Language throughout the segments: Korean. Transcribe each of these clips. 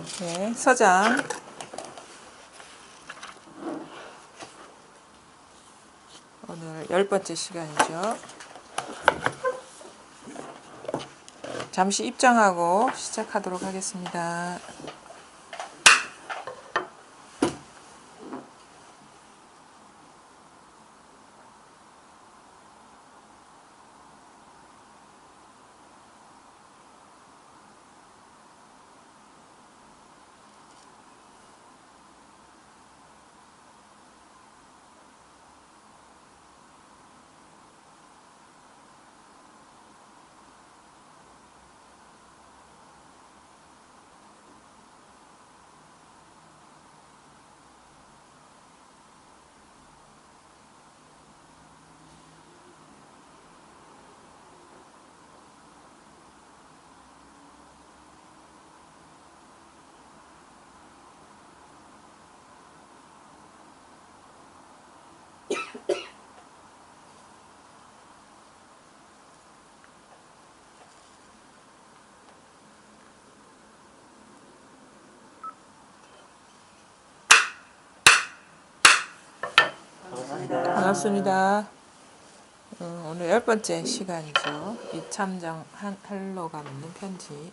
네, 서장. 오늘 10번째 시간이죠. 잠시 입장하고 시작하도록 하겠습니다. 반갑습니다. 오늘 10번째 시간이죠. 이참정 할로가 묻는 편지.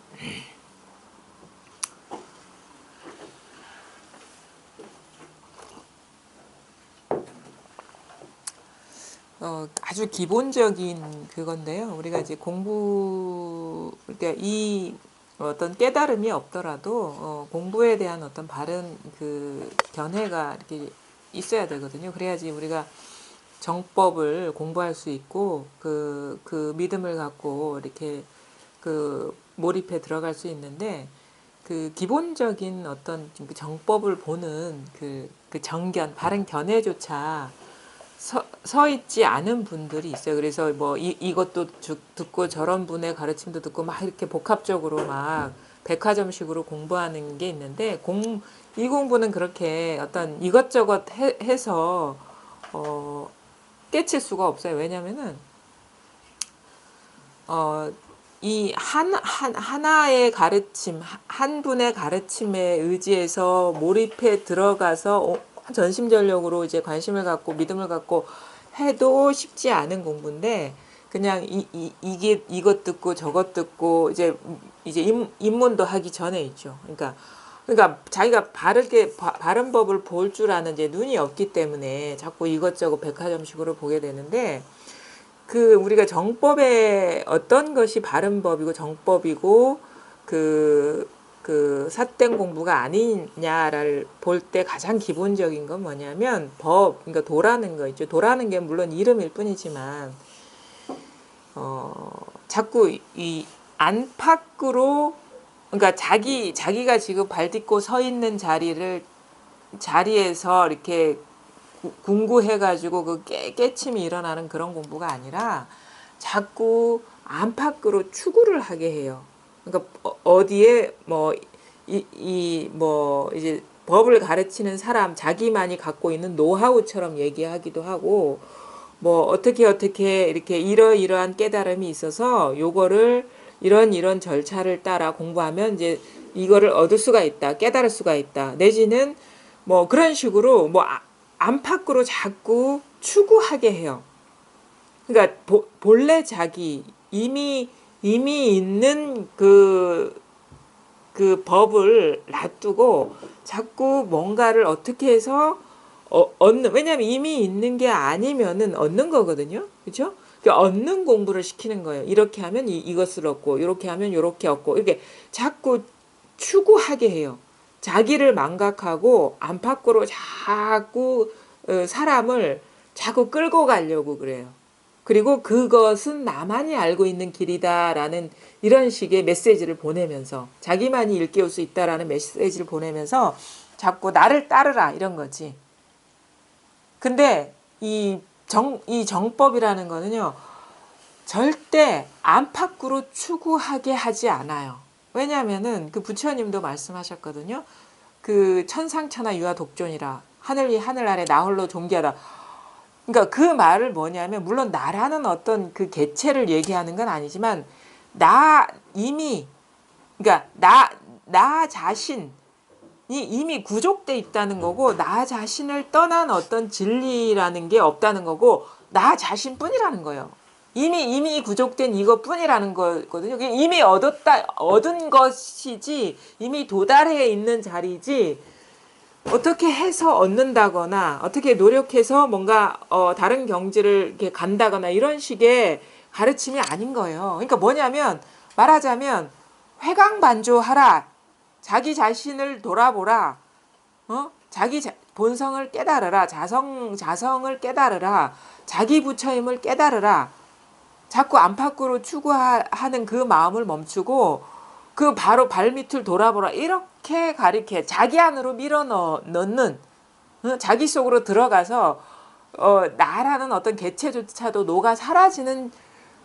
아주 기본적인 그건데요. 우리가 이제 그러니까 이 어떤 깨달음이 없더라도 공부에 대한 어떤 바른 그 견해가 이렇게 있어야 되거든요. 그래야지 우리가 정법을 공부할 수 있고 그 믿음을 갖고 이렇게 그 몰입해 들어갈 수 있는데, 그 기본적인 어떤 그 정법을 보는 그 정견, 바른 견해조차 서 있지 않은 분들이 있어요. 그래서 뭐 이것도 듣고 저런 분의 가르침도 듣고 막 이렇게 복합적으로 막 백화점식으로 공부하는 게 있는데, 이 공부는 그렇게 어떤 이것저것 해서 깨칠 수가 없어요. 왜냐면은 이 하나의 가르침, 한 분의 가르침에 의지해서 몰입해 들어가서 전심전력으로 이제 관심을 갖고 믿음을 갖고 해도 쉽지 않은 공부인데, 그냥 이것 듣고 저것 듣고 이제 입문도 하기 전에 있죠. 그러니까 자기가 바른 법을 볼 줄 아는 이제 눈이 없기 때문에 자꾸 이것저것 백화점식으로 보게 되는데, 우리가 정법에 어떤 것이 바른 법이고 정법이고 삿된 공부가 아니냐를 볼 때 가장 기본적인 건 뭐냐면 그러니까 도라는 거 있죠. 도라는 게 물론 이름일 뿐이지만, 자꾸 이 안팎으로, 그러니까 자기가 지금 발 딛고 서 있는 자리에서 이렇게 궁구해가지고 그 깨침이 일어나는 그런 공부가 아니라 자꾸 안팎으로 추구를 하게 해요. 그러니까 어디에 이제 법을 가르치는 사람 자기만이 갖고 있는 노하우처럼 얘기하기도 하고, 뭐 어떻게 이렇게 이러이러한 깨달음이 있어서 요거를 이런 절차를 따라 공부하면 이제 이거를 얻을 수가 있다, 깨달을 수가 있다, 내지는 뭐 그런 식으로 뭐 안팎으로 자꾸 추구하게 해요. 그러니까 본래 자기 이미 있는 그 법을 놔두고 자꾸 뭔가를 어떻게 해서 얻는, 왜냐하면 이미 있는 게 아니면은 얻는 거거든요. 그렇죠? 얻는 공부를 시키는 거예요. 이렇게 하면 이것을 얻고, 이렇게 하면 이렇게 얻고, 이렇게 자꾸 추구하게 해요. 자기를 망각하고 안팎으로 자꾸 사람을 자꾸 끌고 가려고 그래요. 그리고 그것은 나만이 알고 있는 길이다라는 이런 식의 메시지를 보내면서, 자기만이 일깨울 수 있다라는 메시지를 보내면서 자꾸 나를 따르라 이런 거지. 근데 이 정법이라는 거는요, 절대 안팎으로 추구하게 하지 않아요. 왜냐하면은 그 부처님도 말씀하셨거든요. 그 천상천하 유아 독존이라, 하늘 위 하늘 아래 나 홀로 존귀하다. 그러니까 그 말을 뭐냐면, 물론 나라는 어떤 그 개체를 얘기하는 건 아니지만, 그러니까 나 자신, 이미 구족돼 있다는 거고 나 자신을 떠난 어떤 진리라는 게 없다는 거고 나 자신뿐이라는 거예요. 이미 구족된 이것뿐이라는 거거든요. 이미 얻은 것이지 이미 도달해 있는 자리지 어떻게 해서 얻는다거나 어떻게 노력해서 뭔가 다른 경지를 이렇게 간다거나 이런 식의 가르침이 아닌 거예요. 그러니까 뭐냐면 말하자면 회광반조하라. 자기 자신을 돌아보라. 자기 본성을 깨달으라. 자성을 깨달으라. 자기 부처임을 깨달으라. 자꾸 안팎으로 추구하는 그 마음을 멈추고 그 바로 발밑을 돌아보라. 이렇게 가르쳐 자기 안으로 밀어 넣는 자기 속으로 들어가서 나라는 어떤 개체조차도 녹아 사라지는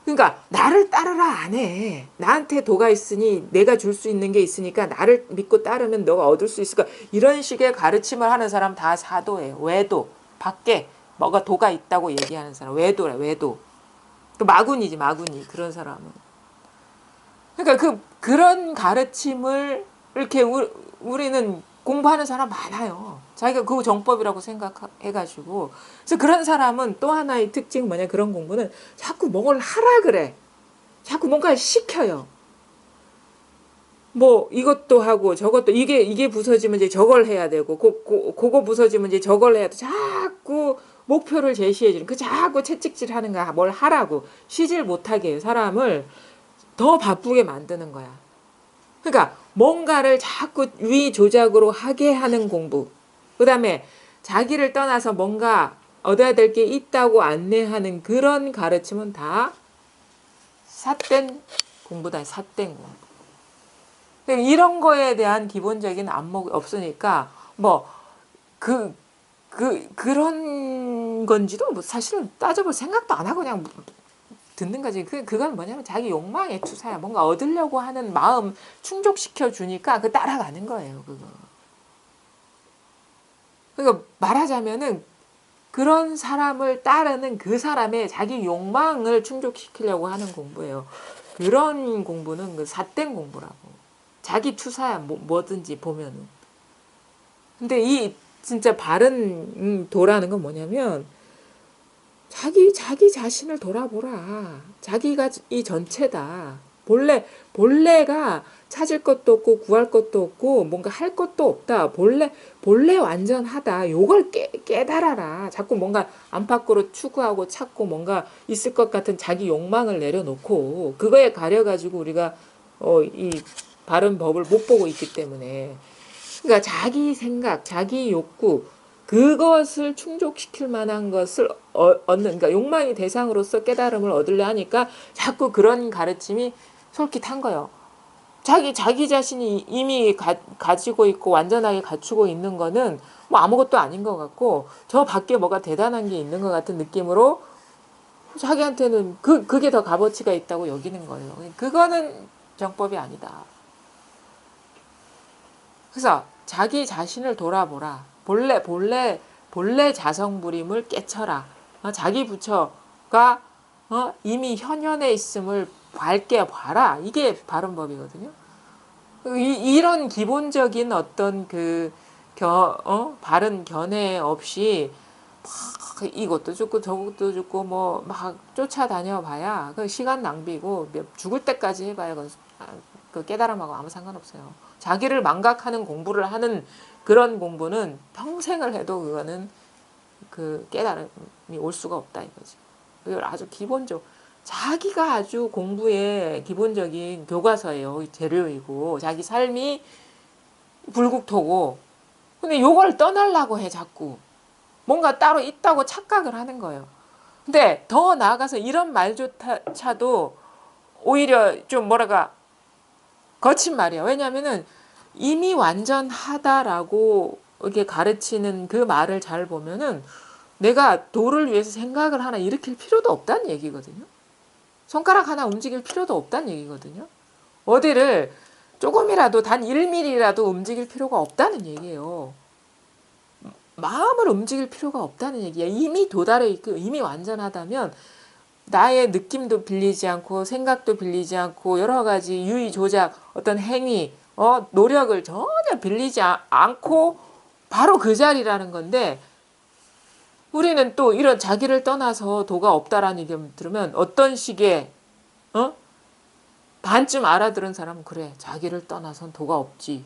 그러니까 나를 따르라 안 해. 나한테 도가 있으니 내가 줄 수 있는 게 있으니까 나를 믿고 따르면 너가 얻을 수 있을까. 이런 식의 가르침을 하는 사람 다 사도예요. 외도. 밖에 뭐가 도가 있다고 얘기하는 사람. 외도래 외도. 마군이지 마군이 그런 사람은. 그러니까 그런 가르침을 이렇게 우리는 공부하는 사람 많아요. 자기가 그 정법이라고 생각해가지고. 그래서 그런 사람은 또 하나의 특징 뭐냐 그런 공부는 자꾸 뭘 하라 그래. 자꾸 뭔가를 시켜요. 뭐 이것도 하고 저것도 이게 부서지면 이제 저걸 해야 되고 그거 부서지면 이제 저걸 해야 돼. 자꾸 목표를 제시해 주는 그 자꾸 채찍질하는 거야. 뭘 하라고 쉬질 못하게 해요. 사람을 더 바쁘게 만드는 거야. 그러니까 뭔가를 자꾸 위 조작으로 하게 하는 공부. 그다음에 자기를 떠나서 뭔가 얻어야 될 게 있다고 안내하는 그런 가르침은 다 삿된 공부다. 삿된 공부. 이런 거에 대한 기본적인 안목이 없으니까 뭐 그런 건지도 뭐 사실은 따져볼 생각도 안 하고 그냥 듣는 거지. 그건 뭐냐면 자기 욕망의 투사야. 뭔가 얻으려고 하는 마음 충족시켜 주니까 따라가는 거예요. 그거. 그러니까 말하자면은 그런 사람을 따르는 그 사람의 자기 욕망을 충족시키려고 하는 공부예요. 그런 공부는 삿된 공부라고. 자기 투사야 뭐든지 보면은. 근데 이 진짜 바른 도라는 건 뭐냐면 자기 자신을 돌아보라. 자기가 이 전체다. 본래가 찾을 것도 없고 구할 것도 없고 뭔가 할 것도 없다. 본래 완전하다. 요걸 깨달아라. 자꾸 뭔가 안팎으로 추구하고 찾고 뭔가 있을 것 같은 자기 욕망을 내려놓고 그거에 가려가지고 우리가 이 바른 법을 못 보고 있기 때문에 그러니까 자기 생각, 자기 욕구 그것을 충족시킬 만한 것을 얻는 그러니까 욕망이 대상으로서 깨달음을 얻으려 하니까 자꾸 그런 가르침이 솔깃한 거예요. 자기 자신이 이미 가지고 있고 완전하게 갖추고 있는 거는 뭐 아무것도 아닌 것 같고 저 밖에 뭐가 대단한 게 있는 것 같은 느낌으로 자기한테는 그게 더 값어치가 있다고 여기는 거예요. 그거는 정법이 아니다. 그래서 자기 자신을 돌아보라. 본래 자성불임을 깨쳐라. 자기 부처가 이미 현현에 있음을 밝게 봐라. 이게 바른 법이거든요. 이런 기본적인 어떤 바른 견해 없이 막 이것도 죽고 저것도 죽고 뭐 막 쫓아다녀 봐야 그 시간 낭비고 죽을 때까지 해봐야 그 깨달음하고 아무 상관없어요. 자기를 망각하는 공부를 하는 그런 공부는 평생을 해도 그거는 그 깨달음이 올 수가 없다 이거지. 이걸 아주 기본적 자기가 아주 공부의 기본적인 교과서예요. 재료이고 자기 삶이 불국토고 근데 요걸 떠나려고 해 자꾸. 뭔가 따로 있다고 착각을 하는 거예요. 근데 더 나아가서 이런 말조차도 오히려 좀 뭐랄까 거친 말이야. 왜냐하면은 이미 완전하다라고 이렇게 가르치는 그 말을 잘 보면은 내가 도를 위해서 생각을 하나 일으킬 필요도 없다는 얘기거든요. 손가락 하나 움직일 필요도 없다는 얘기거든요. 어디를 조금이라도 단 1mm라도 움직일 필요가 없다는 얘기예요. 마음을 움직일 필요가 없다는 얘기야. 이미 도달해 있고 이미 완전하다면 나의 느낌도 빌리지 않고 생각도 빌리지 않고 여러 가지 유의 조작 어떤 행위 노력을 전혀 빌리지 않고 바로 그 자리라는 건데, 우리는 또 이런 자기를 떠나서 도가 없다라는 얘기 들으면 어떤 식의 반쯤 알아들은 사람은 그래, 자기를 떠나선 도가 없지,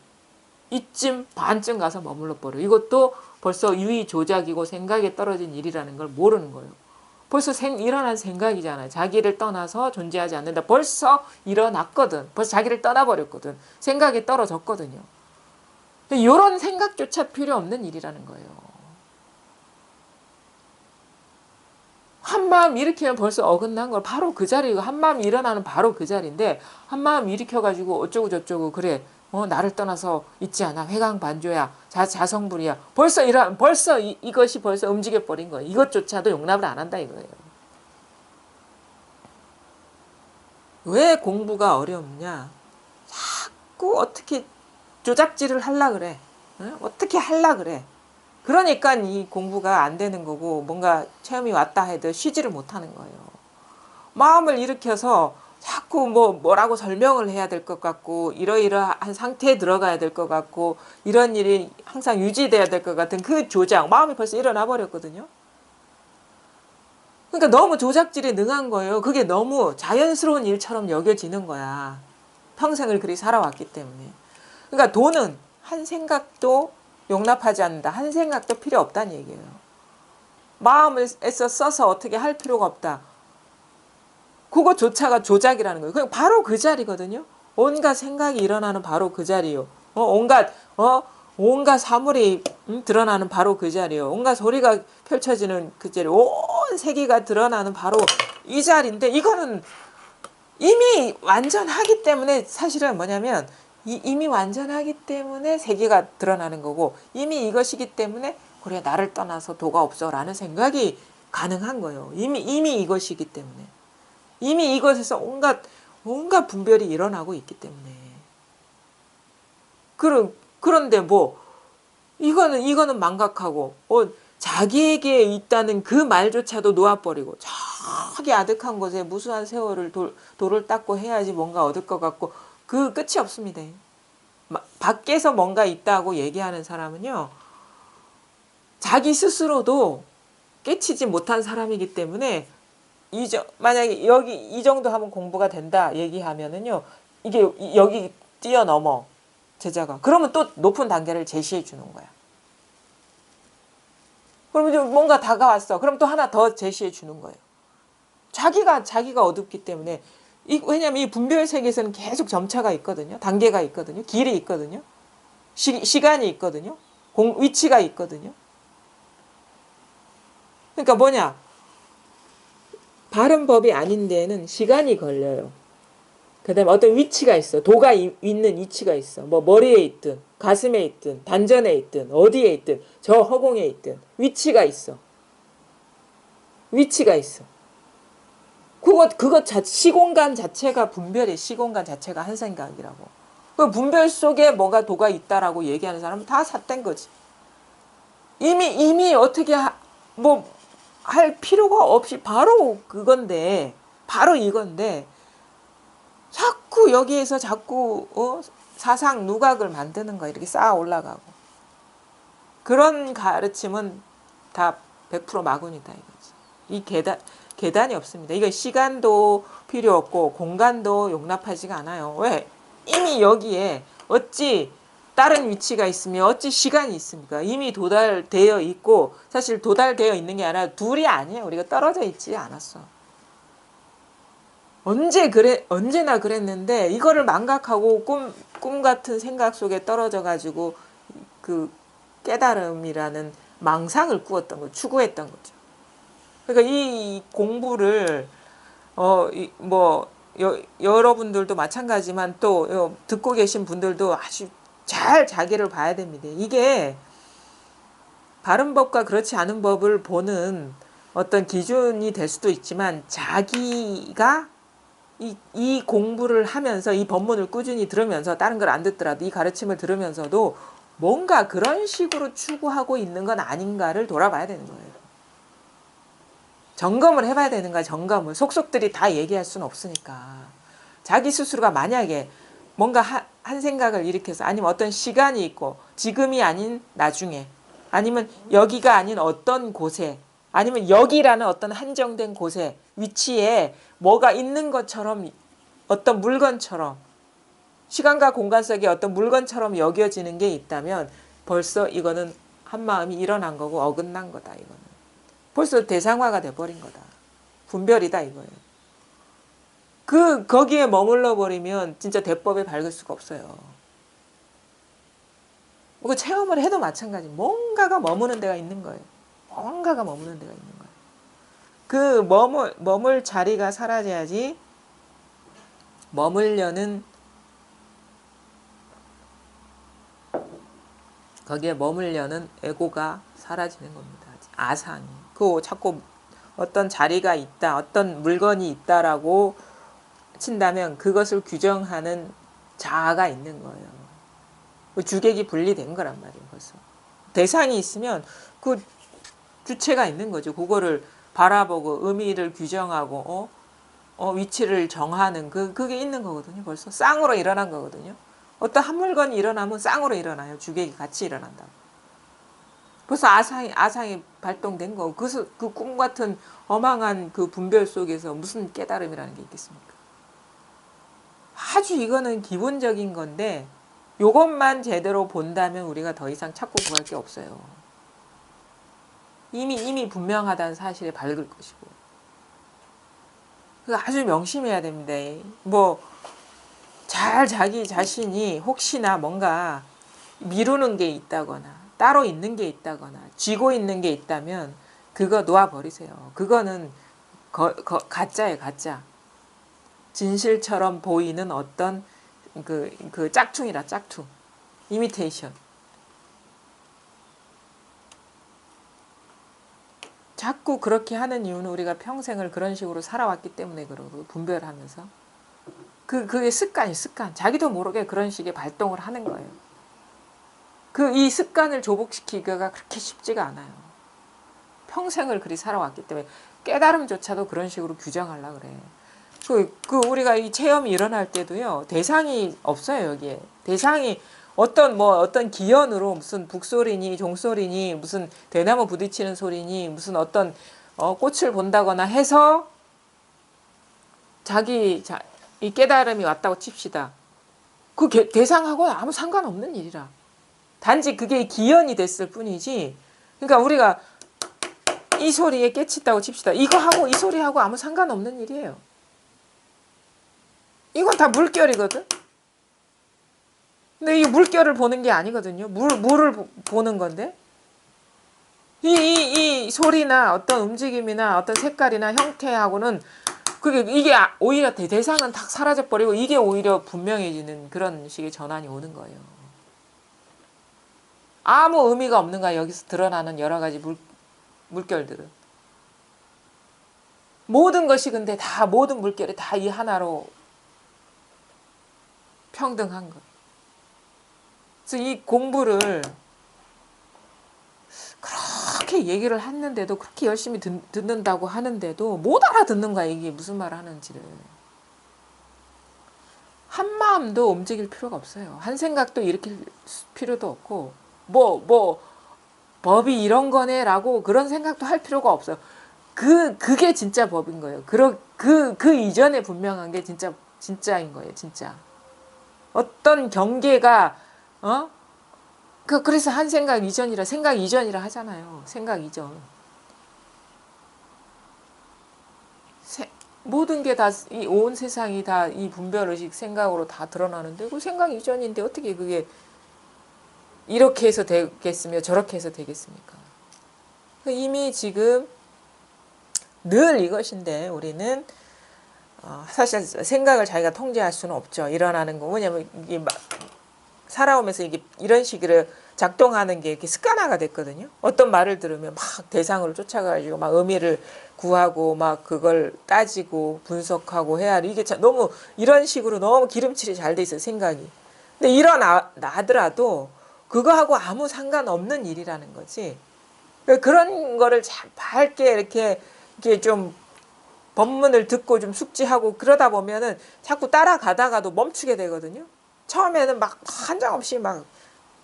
이쯤 반쯤 가서 머물러 버려. 이것도 벌써 유의 조작이고 생각에 떨어진 일이라는 걸 모르는 거예요. 벌써 일어난 생각이잖아요. 자기를 떠나서 존재하지 않는다. 벌써 일어났거든. 벌써 자기를 떠나버렸거든. 생각이 떨어졌거든요. 이런 생각조차 필요 없는 일이라는 거예요. 한마음 일으키면 벌써 어긋난 걸 바로 그 자리고, 한마음 일어나는 바로 그 자리인데, 한마음 일으켜가지고 어쩌고 저쩌고 그래, 나를 떠나서 있지 않아, 회광반조야, 자성불이야, 벌써 이것이 벌써 움직여 버린 거예요. 이것조차도 용납을 안 한다 이거예요. 왜 공부가 어렵냐? 자꾸 어떻게 조작질을 하려 그래. 어떻게 하려 그래. 그러니까 이 공부가 안 되는 거고, 뭔가 체험이 왔다 해도 쉬지를 못하는 거예요. 마음을 일으켜서 자꾸 뭐라고 설명을 해야 될 것 같고, 이러이러한 상태에 들어가야 될 것 같고, 이런 일이 항상 유지돼야 될 것 같은 그 조작, 마음이 벌써 일어나 버렸거든요. 그러니까 너무 조작질에 능한 거예요. 그게 너무 자연스러운 일처럼 여겨지는 거야. 평생을 그리 살아왔기 때문에. 그러니까 도는 한 생각도 용납하지 않는다. 한 생각도 필요 없다는 얘기예요. 마음을 애써 써서 어떻게 할 필요가 없다. 그거조차가 조작이라는 거예요. 그냥 바로 그 자리거든요. 온갖 생각이 일어나는 바로 그 자리요. 온갖 사물이 드러나는 바로 그 자리요. 온갖 소리가 펼쳐지는 그 자리. 온 세계가 드러나는 바로 이 자리인데, 이거는 이미 완전하기 때문에, 사실은 뭐냐면 이미 완전하기 때문에 세계가 드러나는 거고, 이미 이것이기 때문에 그래, 나를 떠나서 도가 없어 라는 생각이 가능한 거예요. 이미 이것이기 때문에. 이미 이것에서 온갖 분별이 일어나고 있기 때문에. 그런데 이거는 망각하고, 자기에게 있다는 그 말조차도 놓아버리고, 저기 아득한 곳에 무수한 세월을 돌을 닦고 해야지 뭔가 얻을 것 같고, 그 끝이 없습니다. 밖에서 뭔가 있다고 얘기하는 사람은요, 자기 스스로도 깨치지 못한 사람이기 때문에, 만약에 여기 이 정도 하면 공부가 된다 얘기하면은요, 이게 여기 뛰어넘어 제자가. 그러면 또 높은 단계를 제시해 주는 거야. 그러면 좀 뭔가 다가왔어. 그럼 또 하나 더 제시해 주는 거예요. 자기가 어둡기 때문에. 왜냐면 이 분별 세계에서는 계속 점차가 있거든요. 단계가 있거든요. 길이 있거든요. 시간이 있거든요. 위치가 있거든요. 그러니까 뭐냐? 바른 법이 아닌 데에는 시간이 걸려요. 그 다음에 어떤 위치가 있어. 도가 있는 위치가 있어. 머리에 있든, 가슴에 있든, 단전에 있든, 어디에 있든, 저 허공에 있든, 위치가 있어. 시공간 자체가 분별이, 시공간 자체가 한 생각이라고. 그 분별 속에 뭐가 도가 있다라고 얘기하는 사람은 다 삿된 거지. 이미 어떻게 할 필요가 없이 바로 그건데, 바로 이건데, 자꾸 여기에서 사상 누각을 만드는 거야. 이렇게 쌓아 올라가고. 그런 가르침은 다 100% 마군이다 이거지. 이 계단이 없습니다. 이거 시간도 필요 없고 공간도 용납하지가 않아요. 왜? 이미 여기에 어찌 다른 위치가 있으며 어찌 시간이 있습니까? 이미 도달되어 있고, 사실 도달되어 있는 게 아니라 둘이 아니에요. 우리가 떨어져 있지 않았어. 언제나 그랬는데, 이거를 망각하고 꿈 같은 생각 속에 떨어져 가지고 그 깨달음이라는 망상을 추구했던 거죠. 그러니까 이 공부를 여러분들도 마찬가지지만 또 듣고 계신 분들도 아주 잘 자기를 봐야 됩니다. 이게 바른 법과 그렇지 않은 법을 보는 어떤 기준이 될 수도 있지만, 자기가 이 공부를 하면서, 이 법문을 꾸준히 들으면서, 다른 걸 안 듣더라도 이 가르침을 들으면서도 뭔가 그런 식으로 추구하고 있는 건 아닌가를 돌아봐야 되는 거예요. 점검을 해봐야 되는 거야. 점검을. 속속들이 다 얘기할 수는 없으니까. 자기 스스로가 만약에 뭔가 한 생각을 일으켜서 아니면 어떤 시간이 있고 지금이 아닌 나중에 아니면 여기가 아닌 어떤 곳에 아니면 여기라는 어떤 한정된 곳에 위치에 뭐가 있는 것처럼 어떤 물건처럼 시간과 공간 속에 어떤 물건처럼 여겨지는 게 있다면 벌써 이거는 한마음이 일어난 거고 어긋난 거다. 이거는 벌써 대상화가 돼버린 거다. 분별이다 이거예요. 거기에 머물러 버리면 진짜 대법에 밝을 수가 없어요. 그 체험을 해도 마찬가지. 뭔가가 머무는 데가 있는 거예요. 뭔가가 머무는 데가 있는 거예요. 그 머물 자리가 사라져야지 머물려는 거기에 머물려는 에고가 사라지는 겁니다. 아상이. 그 자꾸 어떤 자리가 있다, 어떤 물건이 있다라고 친다면 그것을 규정하는 자아가 있는 거예요. 주객이 분리된 거란 말이에요. 벌써. 대상이 있으면 그 주체가 있는 거죠. 그거를 바라보고 의미를 규정하고 위치를 정하는 그게 있는 거거든요. 벌써 쌍으로 일어난 거거든요. 어떤 한 물건이 일어나면 쌍으로 일어나요. 주객이 같이 일어난다. 벌써 아상이 발동된 거고 그 꿈 같은 어망한 그 분별 속에서 무슨 깨달음이라는 게 있겠습니까? 아주 이거는 기본적인 건데 요것만 제대로 본다면 우리가 더 이상 찾고 구할 게 없어요. 이미 분명하다는 사실에 밝을 것이고. 그거 아주 명심해야 됩니다. 잘 자기 자신이 혹시나 뭔가 미루는 게 있다거나 따로 있는 게 있다거나 쥐고 있는 게 있다면 그거 놓아버리세요. 그거는 가짜예요. 가짜. 진실처럼 보이는 어떤 그 짝퉁이라 짝퉁. 이미테이션. 자꾸 그렇게 하는 이유는 우리가 평생을 그런 식으로 살아왔기 때문에 그러고 분별하면서 그게 습관. 자기도 모르게 그런 식의 발동을 하는 거예요. 이 습관을 조복시키기가 그렇게 쉽지가 않아요. 평생을 그리 살아왔기 때문에 깨달음조차도 그런 식으로 규정하려고 그래. 우리가 이 체험이 일어날 때도요, 대상이 없어요, 여기에. 대상이 어떤 기연으로 무슨 북소리니, 종소리니, 무슨 대나무 부딪히는 소리니, 무슨 어떤, 꽃을 본다거나 해서 이 깨달음이 왔다고 칩시다. 그 대상하고는 아무 상관없는 일이라. 단지 그게 기연이 됐을 뿐이지. 그러니까 우리가 이 소리에 깨친다고 칩시다. 이거하고 이 소리하고 아무 상관없는 일이에요. 이건 다 물결이거든. 근데 이 물결을 보는 게 아니거든요. 물을 보는 건데. 이 소리나 어떤 움직임이나 어떤 색깔이나 형태하고는 이게 오히려 대상은 탁 사라져버리고 이게 오히려 분명해지는 그런 식의 전환이 오는 거예요. 아무 의미가 없는 거야. 여기서 드러나는 여러 가지 물결들은. 모든 것이 근데 모든 물결이 다 이 하나로 평등한 것. 그래서 이 공부를 그렇게 얘기를 했는데도 그렇게 열심히 듣는다고 하는데도 못 알아듣는 거야. 이게 무슨 말을 하는지를. 한 마음도 움직일 필요가 없어요. 한 생각도 일으킬 필요도 없고 법이 이런 거네라고 그런 생각도 할 필요가 없어요. 그게 진짜 법인 거예요. 그 이전에 분명한 게 진짜인 거예요. 진짜. 어떤 경계가 그래서 한 생각 이전이라 하잖아요. 생각 이전. 모든 게 다 온 세상이 다 이 분별의식 생각으로 다 드러나는데 그 생각 이전인데 어떻게 그게 이렇게 해서 되겠으며 저렇게 해서 되겠습니까? 이미 지금 늘 이것인데 우리는 사실 생각을 자기가 통제할 수는 없죠. 일어나는 거. 왜냐면 이게 살아오면서 이런 식으로 작동하는 게 이렇게 습관화가 됐거든요. 어떤 말을 들으면 막 대상으로 쫓아가지고 막 의미를 구하고 막 그걸 따지고 분석하고 해야 이게 너무 이런 식으로 너무 기름칠이 잘 돼 있어요. 생각이. 근데 일어나더라도 그거하고 아무 상관없는 일이라는 거지. 그런 거를 밝게 이렇게 좀 법문을 듣고 좀 숙지하고 그러다 보면은 자꾸 따라가다가도 멈추게 되거든요. 처음에는 막 한정없이 막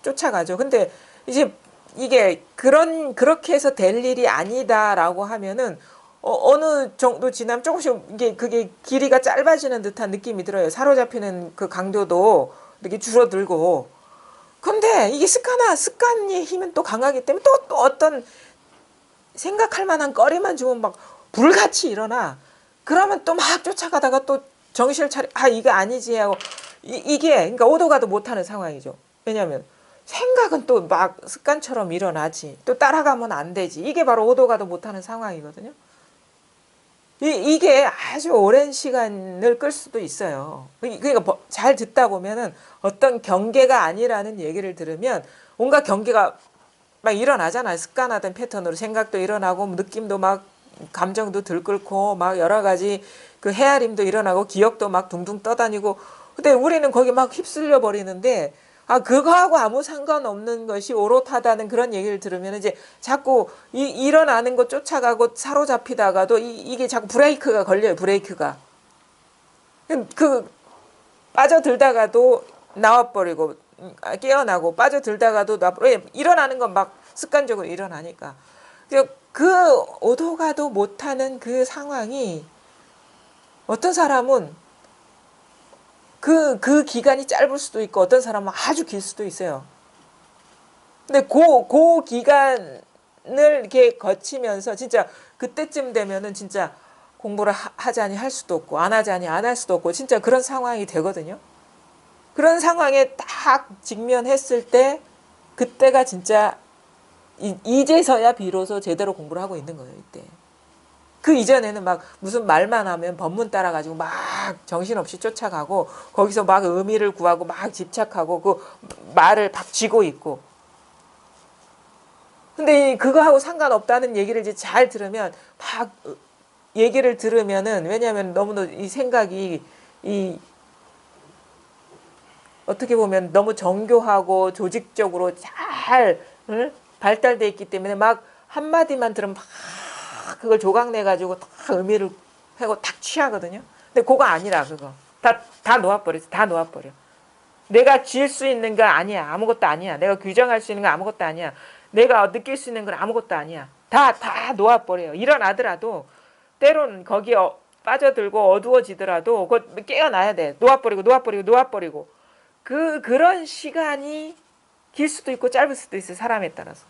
쫓아가죠. 근데 이제 이게 그렇게 해서 될 일이 아니다라고 하면은 어느 정도 지나면 조금씩 이게 그게 길이가 짧아지는 듯한 느낌이 들어요. 사로잡히는 그 강도도 이렇게 줄어들고. 근데 이게 습관의 힘은 또 강하기 때문에 또 어떤 생각할 만한 거리만 주면 막 불같이 일어나. 그러면 또 막 쫓아가다가 또 정신을 차려. 아, 이게 아니지 하고. 이게 그러니까 오도 가도 못하는 상황이죠. 왜냐하면 생각은 또 막 습관처럼 일어나지. 또 따라가면 안 되지. 이게 바로 오도 가도 못하는 상황이거든요. 이게 아주 오랜 시간을 끌 수도 있어요. 그러니까 잘 듣다 보면은 어떤 경계가 아니라는 얘기를 들으면 온갖 경계가 막 일어나잖아요. 습관화된 패턴으로 생각도 일어나고 느낌도 막 감정도 들끓고 막 여러 가지 그 헤아림도 일어나고 기억도 막 둥둥 떠다니고. 근데 우리는 거기 막 휩쓸려 버리는데 그거하고 아무 상관없는 것이 오롯하다는 그런 얘기를 들으면 이제 자꾸 일어나는 거 쫓아가고 사로잡히다가도 이게 자꾸 브레이크가 걸려요. 브레이크가. 그 빠져들다가도 나와버리고 깨어나고 빠져들다가도 일어나는 건 막 습관적으로 일어나니까. 그 오도 가도 못하는 그 상황이 어떤 사람은 그 기간이 짧을 수도 있고 어떤 사람은 아주 길 수도 있어요. 근데 그 기간을 이렇게 거치면서 진짜 그때쯤 되면은 진짜 공부를 하자니 할 수도 없고 안 하자니 안 할 수도 없고 진짜 그런 상황이 되거든요. 그런 상황에 딱 직면했을 때 그때가 진짜 이제서야 비로소 제대로 공부를 하고 있는 거예요. 이때. 그 이전에는 막 무슨 말만 하면 법문 따라가지고 막 정신없이 쫓아가고 거기서 막 의미를 구하고 막 집착하고 그 말을 막 쥐고 있고. 근데 그거하고 상관없다는 얘기를 이제 잘 들으면 막 얘기를 들으면은 왜냐하면 너무나 이 생각이 어떻게 보면 너무 정교하고 조직적으로 잘 발달돼 있기 때문에 막 한마디만 들으면 막 그걸 조각내가지고 딱 의미를 하고 딱 취하거든요. 근데 그거 아니라 그거. 다 놓아버려. 다 놓아버려. 내가 질 수 있는 거 아니야. 아무것도 아니야. 내가 규정할 수 있는 거 아무것도 아니야. 내가 느낄 수 있는 건 아무것도 아니야. 다 놓아버려요. 일어나더라도 때론 거기에 빠져들고 어두워지더라도 그거 깨어나야 돼. 놓아버리고. 그런 시간이 길 수도 있고 짧을 수도 있어요. 사람에 따라서.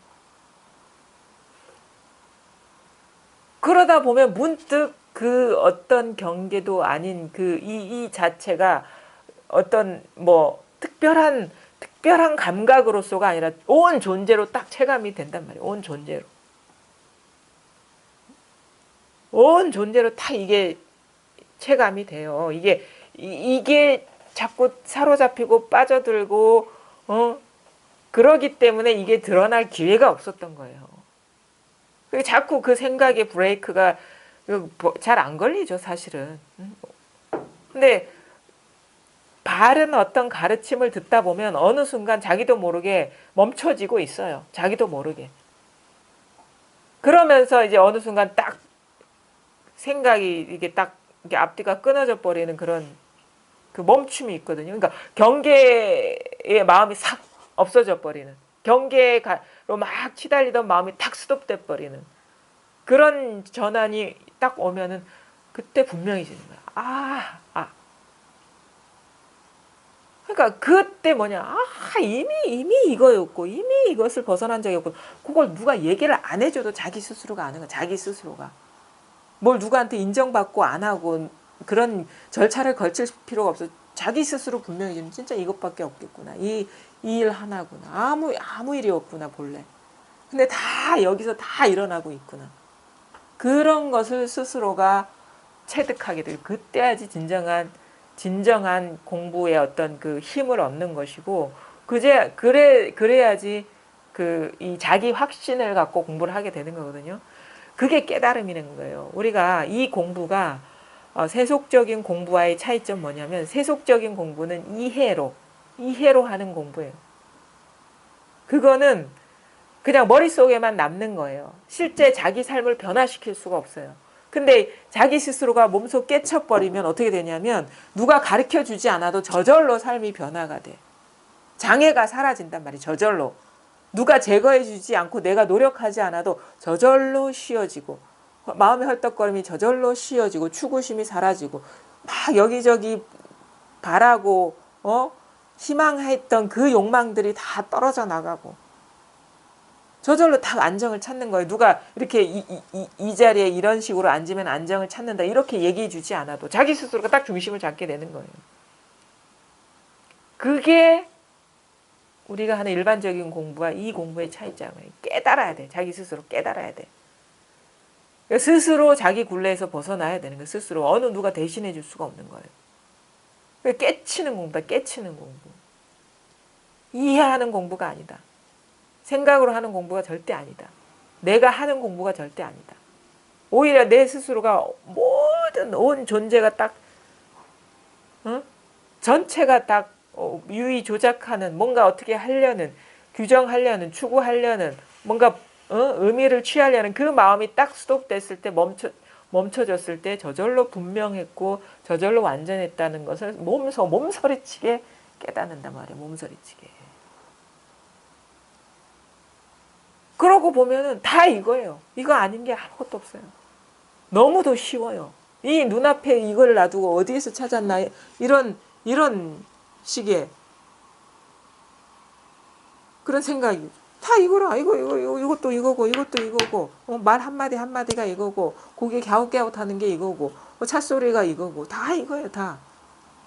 그러다 보면 문득 그 어떤 경계도 아닌 이 자체가 어떤 뭐 특별한 감각으로서가 아니라 온 존재로 딱 체감이 된단 말이에요. 온 존재로. 온 존재로 딱 이게 체감이 돼요. 이게 자꾸 사로잡히고 빠져들고 그러기 때문에 이게 드러날 기회가 없었던 거예요. 자꾸 그 생각의 브레이크가 잘 안 걸리죠, 사실은. 근데 바른 어떤 가르침을 듣다 보면 어느 순간 자기도 모르게 멈춰지고 있어요. 자기도 모르게. 그러면서 이제 어느 순간 딱 생각이 이게 딱 이게 앞뒤가 끊어져 버리는 그런 그 멈춤이 있거든요. 그러니까 경계의 마음이 싹 없어져 버리는. 경계로 막 치달리던 마음이 탁 스톱돼 버리는 그런 전환이 딱 오면은 그때 분명해지는 거야. 그러니까 그때 뭐냐? 이미 이거였고 이미 이것을 벗어난 적이 없고 그걸 누가 얘기를 안 해줘도 자기 스스로가 아는 거야. 자기 스스로가. 뭘 누구한테 인정받고 안 하고 그런 절차를 거칠 필요가 없어. 자기 스스로 분명히 지금 진짜 이것밖에 없겠구나. 이 일 하나구나. 아무 일이 없구나 본래. 근데 다 여기서 다 일어나고 있구나. 그런 것을 스스로가 체득하게 되고 그때야지 진정한 공부의 어떤 그 힘을 얻는 것이고 그래야지 이 자기 확신을 갖고 공부를 하게 되는 거거든요. 그게 깨달음이라는 거예요. 우리가 이 공부가 세속적인 공부와의 차이점 뭐냐면 세속적인 공부는 이해로 하는 공부예요. 그거는 그냥 머릿속에만 남는 거예요. 실제 자기 삶을 변화시킬 수가 없어요. 근데 자기 스스로가 몸속 깨쳐버리면 어떻게 되냐면 누가 가르쳐주지 않아도 저절로 삶이 변화가 돼. 장애가 사라진단 말이에요. 저절로. 누가 제거해주지 않고 내가 노력하지 않아도 저절로 쉬어지고 마음의 헐떡거림이 저절로 쉬어지고 추구심이 사라지고 막 여기저기 바라고 희망했던 그 욕망들이 다 떨어져 나가고 저절로 딱 안정을 찾는 거예요. 누가 이렇게 이 자리에 이런 식으로 앉으면 안정을 찾는다 이렇게 얘기해 주지 않아도 자기 스스로가 딱 중심을 잡게 되는 거예요. 그게 우리가 하는 일반적인 공부와 이 공부의 차이점을 깨달아야 돼. 자기 스스로 깨달아야 돼. 스스로 자기 굴레에서 벗어나야 되는 거예요. 스스로 어느 누가 대신해 줄 수가 없는 거예요. 깨치는 공부다. 깨치는 공부. 이해하는 공부가 아니다. 생각으로 하는 공부가 절대 아니다. 내가 하는 공부가 절대 아니다. 오히려 내 스스로가 모든 온 존재가 딱 전체가 딱 유의 조작하는 뭔가 어떻게 하려는 규정하려는 추구하려는 뭔가 의미를 취하려는 그 마음이 딱 스톱됐을 때 멈춰졌을 때 저절로 분명했고 저절로 완전했다는 것을 몸서리치게 깨닫는단 말이에요. 몸서리치게. 그러고 보면은 다 이거예요. 이거 아닌 게 아무것도 없어요. 너무도 쉬워요. 이 눈앞에 이걸 놔두고 어디에서 찾았나 이런 식의 그런 생각이 다 이거라. 이것도 이거고 이것도 이거고 말 한마디 한마디가 이거고 고개 갸웃갸웃하는 게 이거고 찻소리가 이거고 다 이거예요. 다.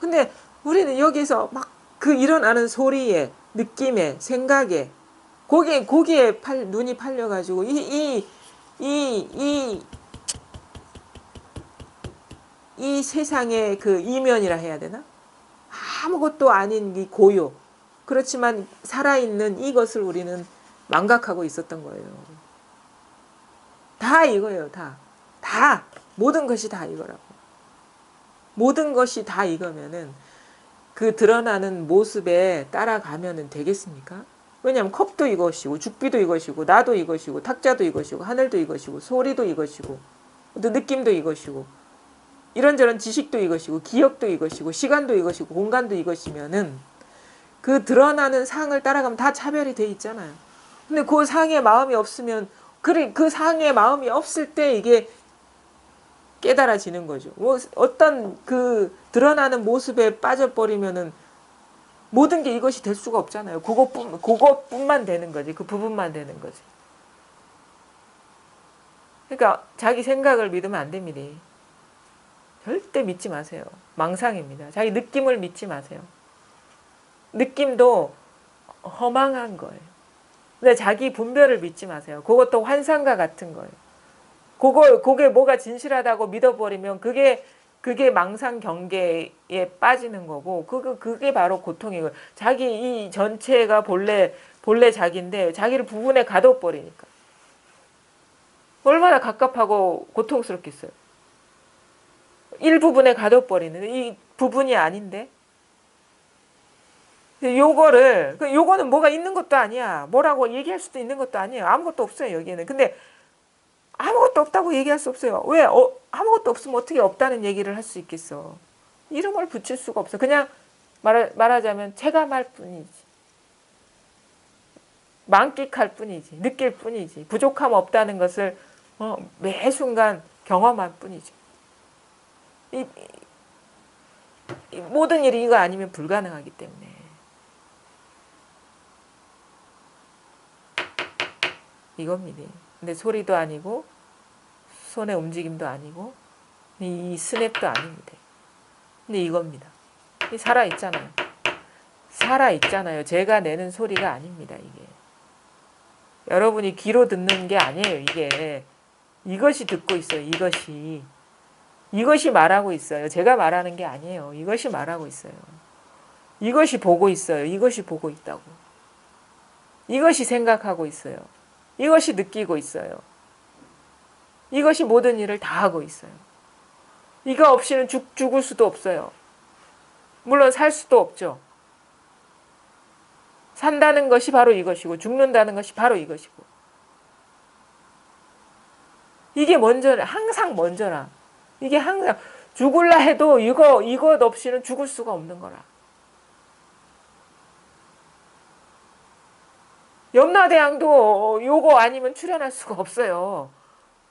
근데 우리는 여기서 막 그 일어나는 소리에 느낌에 생각에 거기에 눈이 팔려가지고 이 세상의 그 이면이라 해야 되나? 아무것도 아닌 이 고요. 그렇지만 살아있는 이것을 우리는 망각하고 있었던 거예요. 다 이거예요. 다. 모든 것이 다 이거라고. 모든 것이 다 이거면은 그 드러나는 모습에 따라가면은 되겠습니까? 왜냐하면 컵도 이것이고 죽비도 이것이고 나도 이것이고 탁자도 이것이고 하늘도 이것이고 소리도 이것이고 또 느낌도 이것이고 이런저런 지식도 이것이고 기억도 이것이고 시간도 이것이고 공간도 이것이면은 그 드러나는 상을 따라가면 다 차별이 돼 있잖아요. 근데 그 상에 마음이 없으면 그 상에 마음이 없을 때 이게 깨달아지는 거죠. 뭐 어떤 그 드러나는 모습에 빠져버리면은 모든 게 이것이 될 수가 없잖아요. 그것뿐만 되는 거지. 그 부분만 되는 거지. 그러니까 자기 생각을 믿으면 안 됩니다. 절대 믿지 마세요. 망상입니다. 자기 느낌을 믿지 마세요. 느낌도 허망한 거예요. 근데 자기 분별을 믿지 마세요. 그것도 환상과 같은 거예요. 그게 뭐가 진실하다고 믿어버리면 그게 망상 경계에 빠지는 거고 그게 바로 고통이고 자기 이 전체가 본래 자기인데 자기를 부분에 가둬버리니까 얼마나 갑갑하고 고통스럽겠어요. 일부분에 가둬버리는 이 부분이 아닌데 요거는 뭐가 있는 것도 아니야. 뭐라고 얘기할 수도 있는 것도 아니에요. 아무것도 없어요 여기에는. 근데 아무것도 없다고 얘기할 수 없어요. 왜? 아무것도 없으면 어떻게 없다는 얘기를 할 수 있겠어. 이름을 붙일 수가 없어. 그냥 말하자면 체감할 뿐이지. 만끽할 뿐이지. 느낄 뿐이지. 부족함 없다는 것을 매 순간 경험할 뿐이지. 이 모든 일이 이거 아니면 불가능하기 때문에. 이겁니다. 근데 소리도 아니고 손의 움직임도 아니고 이 스냅도 아닙니다. 근데 이겁니다. 살아있잖아요. 살아있잖아요. 제가 내는 소리가 아닙니다. 이게. 여러분이 귀로 듣는 게 아니에요. 이게. 이것이 듣고 있어요. 이것이 말하고 있어요. 제가 말하는 게 아니에요. 이것이 말하고 있어요. 이것이 보고 있어요. 이것이 보고 있다고. 이것이 생각하고 있어요. 이것이 느끼고 있어요. 이것이 모든 일을 다 하고 있어요. 이거 없이는 죽을 수도 없어요. 물론 살 수도 없죠. 산다는 것이 바로 이것이고 죽는다는 것이 바로 이것이고 이게 먼저라. 항상 먼저라. 이게 항상 죽을라 해도 이것 없이는 죽을 수가 없는 거라. 염라대왕도 요거 아니면 출현할 수가 없어요.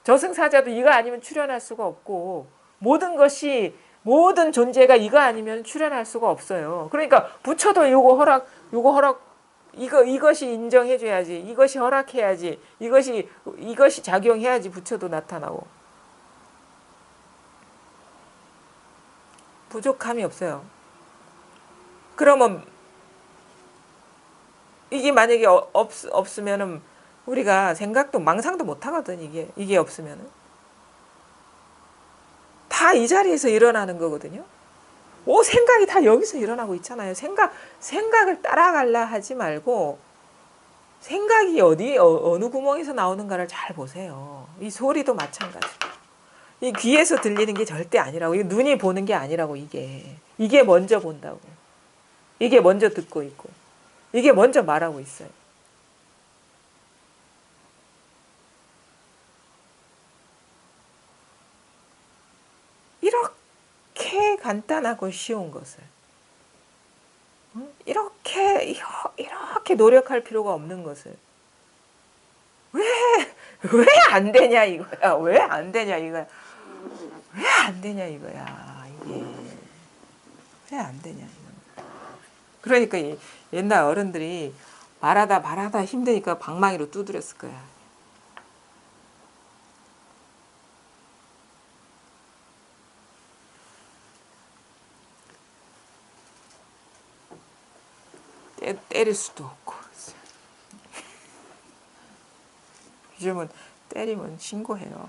저승사자도 이거 아니면 출현할 수가 없고 모든 것이 모든 존재가 이거 아니면 출현할 수가 없어요. 그러니까 부처도 요거 허락 이것이 인정해줘야지. 이것이 허락해야지. 이것이 작용해야지 부처도 나타나고. 부족함이 없어요. 그러면 이게 만약에 없으면은 우리가 생각도 망상도 못 하거든. 이게 없으면은 다 이 자리에서 일어나는 거거든요. 생각이 다 여기서 일어나고 있잖아요. 생각을 따라가려 하지 말고 생각이 어느 구멍에서 나오는가를 잘 보세요. 이 소리도 마찬가지로. 이 귀에서 들리는 게 절대 아니라고. 이 눈이 보는 게 아니라고. 이게 먼저 본다고. 이게 먼저 듣고 있고. 이게 먼저 말하고 있어요. 이렇게 간단하고 쉬운 것을 이렇게 노력할 필요가 없는 것을 왜 안 되냐 이거야. 왜 안 되냐 이거야. 왜 안 되냐 이거야. 이게 왜 안 되냐 이거. 그러니까 옛날 어른들이 말하다 힘드니까 방망이로 두드렸을 거야. 때릴 수도 없고. 요즘은 때리면 신고해요.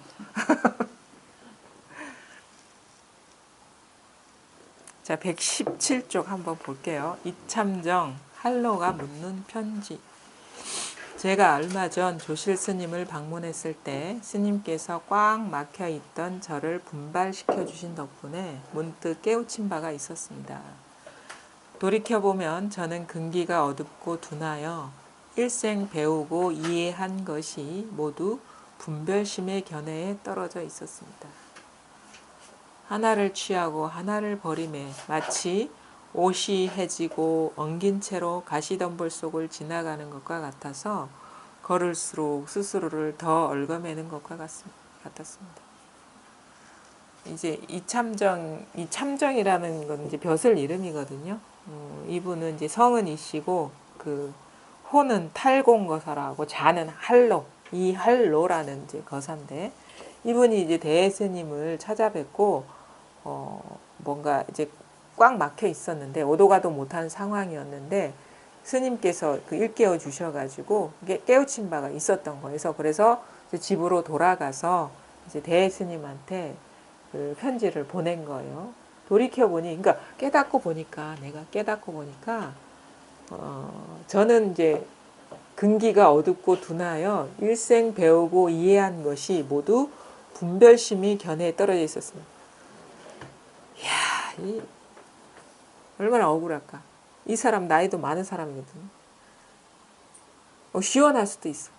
자, 117쪽 한번 볼게요. 이참정 할로가 묻는 편지. 제가 얼마 전 조실 스님을 방문했을 때 스님께서 꽉 막혀 있던 저를 분발시켜 주신 덕분에 문득 깨우친 바가 있었습니다. 돌이켜보면 저는 근기가 어둡고 둔하여 일생 배우고 이해한 것이 모두 분별심의 견해에 떨어져 있었습니다. 하나를 취하고 하나를 버림에 마치 옷이 해지고 엉긴 채로 가시덤불 속을 지나가는 것과 같아서 걸을수록 스스로를 더 얽어매는 것과 같았습니다. 이제 이참정이라는 건 이제 벼슬 이름이거든요. 이분은 이제 성은 이씨고 그 호는 탈공거사라고 자는 할로, 이할로라는 이제 거사인데 이분이 이제 대스님을 찾아뵙고 뭔가 이제 꽉 막혀 있었는데 오도가도 못한 상황이었는데 스님께서 그 일깨워 주셔가지고 깨우친 바가 있었던 거예요. 그래서 집으로 돌아가서 이제 대스님한테 그 편지를 보낸 거예요. 돌이켜 보니, 그러니까 내가 깨닫고 보니까 저는 이제 근기가 어둡고 둔하여 일생 배우고 이해한 것이 모두 분별심이 견해에 떨어져 있었습니다. 이야, 얼마나 억울할까. 이 사람 나이도 많은 사람이거든요. 시원할 수도 있어.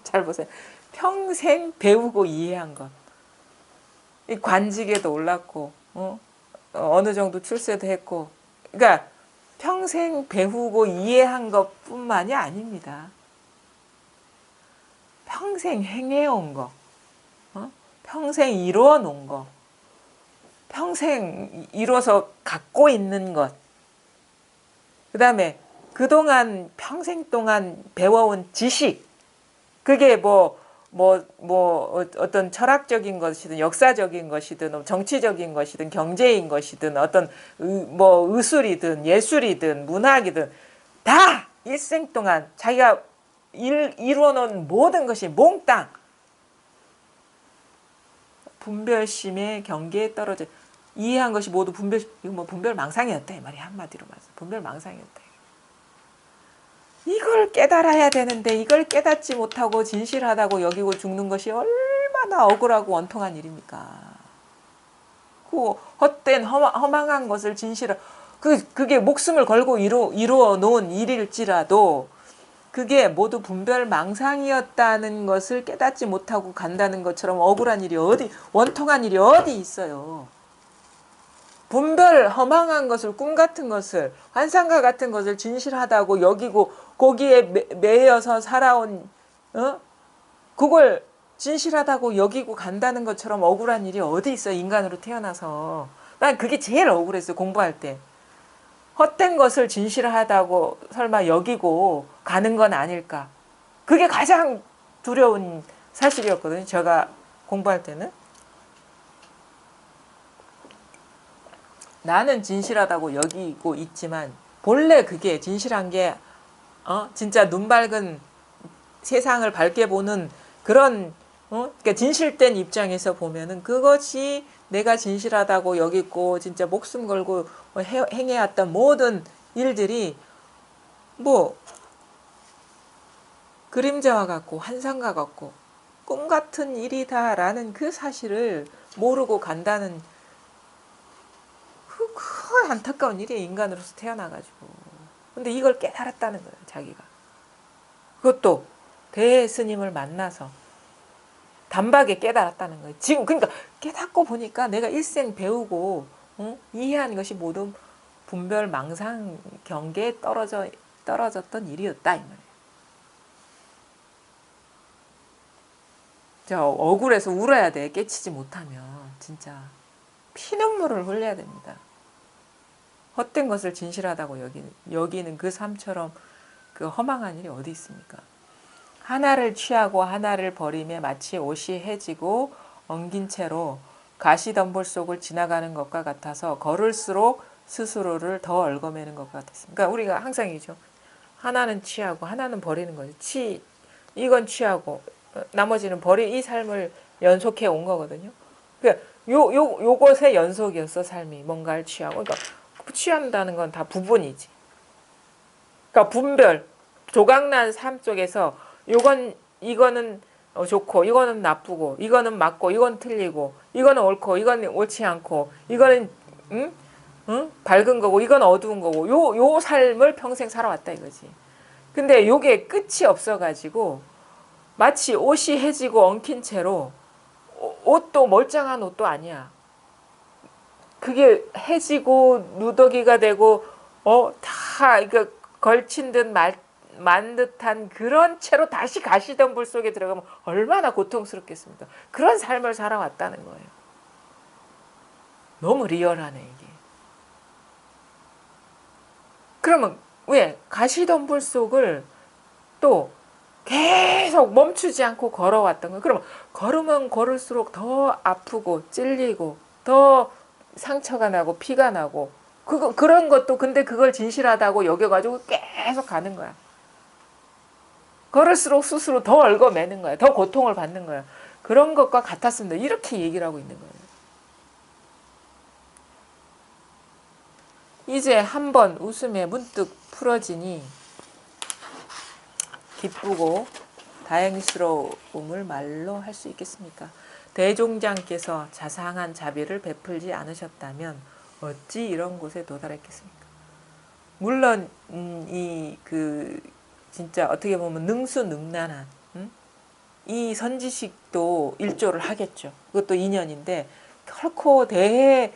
잘 보세요. 평생 배우고 이해한 것. 이 관직에도 올랐고, 어느 정도 출세도 했고, 그러니까 평생 배우고 이해한 것뿐만이 아닙니다. 평생 행해온 거, 평생 이루어 놓은 거, 평생 이뤄서 갖고 있는 것, 그 다음에 그동안 평생 동안 배워온 지식, 그게 어떤 철학적인 것이든 역사적인 것이든 정치적인 것이든 경제인 것이든 어떤 의술이든 예술이든 문학이든 다 일생 동안 자기가 이루어놓은 모든 것이 몽땅 분별심의 경계에 떨어져 이해한 것이 모두 분별망상이었다 이 말이 한마디로 말해서 분별망상이었다. 이걸 깨달아야 되는데 이걸 깨닫지 못하고 진실하다고 여기고 죽는 것이 얼마나 억울하고 원통한 일입니까? 그 헛된 허망한 것을 그게 목숨을 걸고 이루어 놓은 일일지라도 그게 모두 분별망상이었다는 것을 깨닫지 못하고 간다는 것처럼 억울한 일이 어디, 원통한 일이 어디 있어요. 분별 허망한 것을, 꿈 같은 것을, 환상과 같은 것을 진실하다고 여기고 거기에 매여서 살아온 그걸 진실하다고 여기고 간다는 것처럼 억울한 일이 어디 있어. 인간으로 태어나서. 난 그게 제일 억울했어요. 공부할 때. 헛된 것을 진실하다고 설마 여기고 가는 건 아닐까. 그게 가장 두려운 사실이었거든요. 제가 공부할 때는. 나는 진실하다고 여기고 있지만 본래 그게 진실한 게 진짜 눈 밝은 세상을 밝게 보는 그런 그러니까 진실된 입장에서 보면은 그것이 내가 진실하다고 여기고 진짜 목숨 걸고 행해왔던 모든 일들이 뭐 그림자와 같고 환상과 같고 꿈 같은 일이다라는 그 사실을 모르고 간다는 그 안타까운 일이에요. 인간으로서 태어나가지고. 근데 이걸 깨달았다는 거예요. 자기가. 그것도 대스님을 만나서 단박에 깨달았다는 거예요. 지금 그러니까 깨닫고 보니까 내가 일생 배우고 이해한 것이 모두 분별 망상 경계에 떨어졌던 일이었다 이 말이에요. 저 억울해서 울어야 돼. 깨치지 못하면 진짜 피눈물을 흘려야 됩니다. 헛된 것을 진실하다고 여기는 그 삶처럼 그 허망한 일이 어디 있습니까? 하나를 취하고 하나를 버리며 마치 옷이 해지고 엉긴 채로 가시덤불 속을 지나가는 것과 같아서 걸을수록 스스로를 더 얽어매는 것 같았습니다. 그러니까 우리가 항상 이죠. 하나는 취하고 하나는 버리는 거죠. 이건 취하고 나머지는 이 삶을 연속해 온 거거든요. 그러니까 요것의 연속이었어 삶이. 뭔가를 취하고. 그러니까 취한다는 건 다 부분이지. 그러니까 분별, 조각난 삶 속에서 이거는 좋고, 이거는 나쁘고, 이거는 맞고, 이건 틀리고, 이거는 옳고, 이건 옳지 않고, 이거는 밝은 거고, 이건 어두운 거고, 요 삶을 평생 살아왔다 이거지. 근데 요게 끝이 없어가지고 마치 옷이 해지고 엉킨 채로 옷도 멀쩡한 옷도 아니야. 그게 해지고 누더기가 되고 다 이거 걸친 듯 만 듯한 그런 채로 다시 가시덤불 속에 들어가면 얼마나 고통스럽겠습니까? 그런 삶을 살아왔다는 거예요. 너무 리얼하네 이게. 그러면 왜 가시덤불 속을 또 계속 멈추지 않고 걸어왔던 거예요. 그러면 걸으면 걸을수록 더 아프고 찔리고 더 상처가 나고 피가 나고 그런 것도 근데 그걸 진실하다고 여겨가지고 계속 가는 거야. 걸을수록 스스로 더 얽어매는 거야. 더 고통을 받는 거야. 그런 것과 같았습니다. 이렇게 얘기를 하고 있는 거예요. 이제 한번 웃음에 문득 풀어지니 기쁘고 다행스러움을 말로 할 수 있겠습니까? 대종장께서 자상한 자비를 베풀지 않으셨다면 어찌 이런 곳에 도달했겠습니까? 물론 진짜 어떻게 보면 능수능란한 이 선지식도 일조를 하겠죠. 그것도 인연인데 결코 대해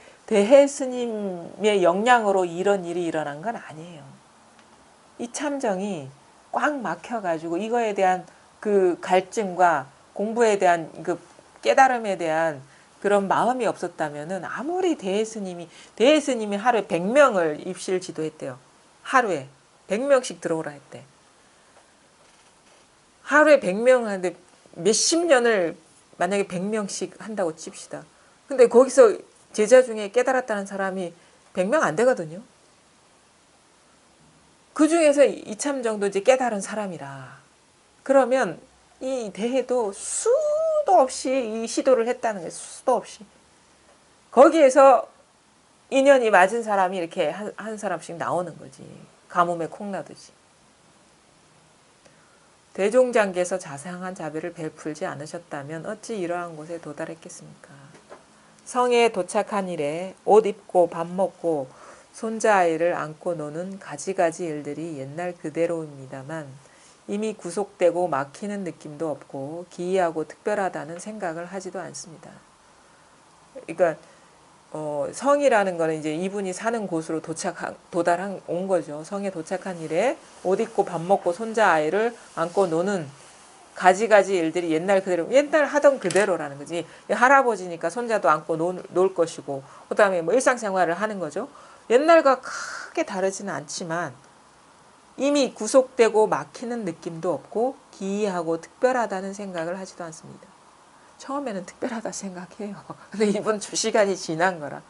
스님의 역량으로 이런 일이 일어난 건 아니에요. 이 참정이 꽉 막혀가지고 이거에 대한 그 갈증과 공부에 대한 그 깨달음에 대한 그런 마음이 없었다면은 아무리 대해 스님이 하루에 100명을 입실 지도했대요. 하루에 100명씩 들어오라 했대. 하루에 100명 하는데 몇십 년을 만약에 100명씩 한다고 칩시다. 근데 거기서 제자 중에 깨달았다는 사람이 100명 안 되거든요. 그 중에서 이참 정도 이제 깨달은 사람이라. 그러면 이 대해도 수도 없이 이 시도를 했다는 거예요. 수도 없이. 거기에서 인연이 맞은 사람이 이렇게 한 사람씩 나오는 거지. 가뭄에 콩나듯이. 대종장께서 자상한 자비를 베풀지 않으셨다면 어찌 이러한 곳에 도달했겠습니까? 성에 도착한 이래 옷 입고 밥 먹고 손자아이를 안고 노는 가지가지 일들이 옛날 그대로입니다만 이미 구속되고 막히는 느낌도 없고 기이하고 특별하다는 생각을 하지도 않습니다. 그러니까 성이라는 거는 이제 이분이 사는 곳으로 도달한 온 거죠. 성에 도착한 이래 옷 입고 밥 먹고 손자 아이를 안고 노는 가지가지 일들이 옛날 하던 그대로라는 거지. 할아버지니까 손자도 안고 놀 것이고, 그 다음에 뭐 일상생활을 하는 거죠. 옛날과 크게 다르지는 않지만 이미 구속되고 막히는 느낌도 없고 기이하고 특별하다는 생각을 하지도 않습니다. 처음에는 특별하다 생각해요. 근데 이번 시간이 지난 거라.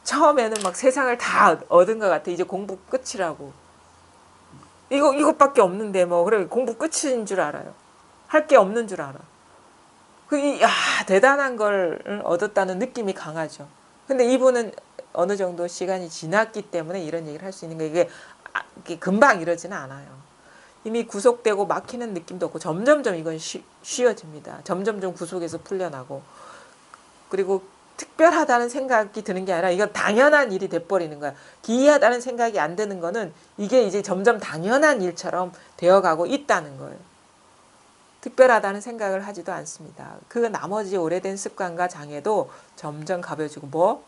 처음에는 막 세상을 다 얻은 것 같아. 이제 공부 끝이라고. 이것밖에 없는데 뭐 그래 공부 끝인 줄 알아요. 할 게 없는 줄 알아. 대단한 걸 얻었다는 느낌이 강하죠. 근데 이분은 어느 정도 시간이 지났기 때문에 이런 얘기를 할 수 있는 거예요. 이게 금방 이러지는 않아요. 이미 구속되고 막히는 느낌도 없고 점점점 이건 쉬워집니다. 점점점 구속에서 풀려나고, 그리고 특별하다는 생각이 드는 게 아니라 이건 당연한 일이 돼버리는 거야. 기이하다는 생각이 안 드는 거는 이게 이제 점점 당연한 일처럼 되어가고 있다는 거예요. 특별하다는 생각을 하지도 않습니다. 그 나머지 오래된 습관과 장애도 점점 가벼워지고,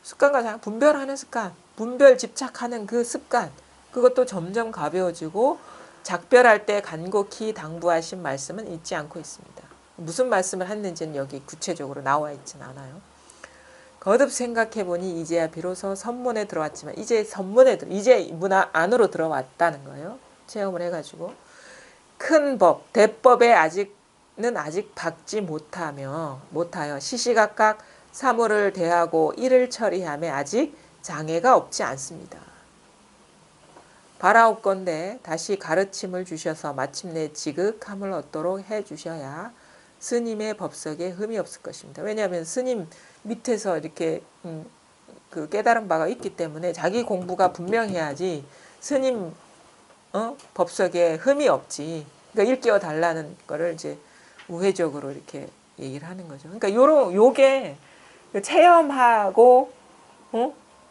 습관과 장애, 분별하는 습관, 분별 집착하는 그 습관, 그것도 점점 가벼워지고 작별할 때 간곡히 당부하신 말씀은 잊지 않고 있습니다. 무슨 말씀을 했는지는 여기 구체적으로 나와 있진 않아요. 거듭 생각해보니 이제야 비로소 선문에 들어왔지만, 이제 문 안으로 들어왔다는 거예요. 체험을 해가지고. 큰 법, 대법에 아직 박지 못하여 시시각각 사물을 대하고 일을 처리함에 아직 장애가 없지 않습니다. 바라옵건대 다시 가르침을 주셔서 마침내 지극함을 얻도록 해주셔야 스님의 법석에 흠이 없을 것입니다. 왜냐하면 스님 밑에서 이렇게 그 깨달은 바가 있기 때문에 자기 공부가 분명해야지 스님 법석에 흠이 없지. 그러니까 일깨워 달라는 거를 이제 우회적으로 이렇게 얘기를 하는 거죠. 그러니까 요게 체험하고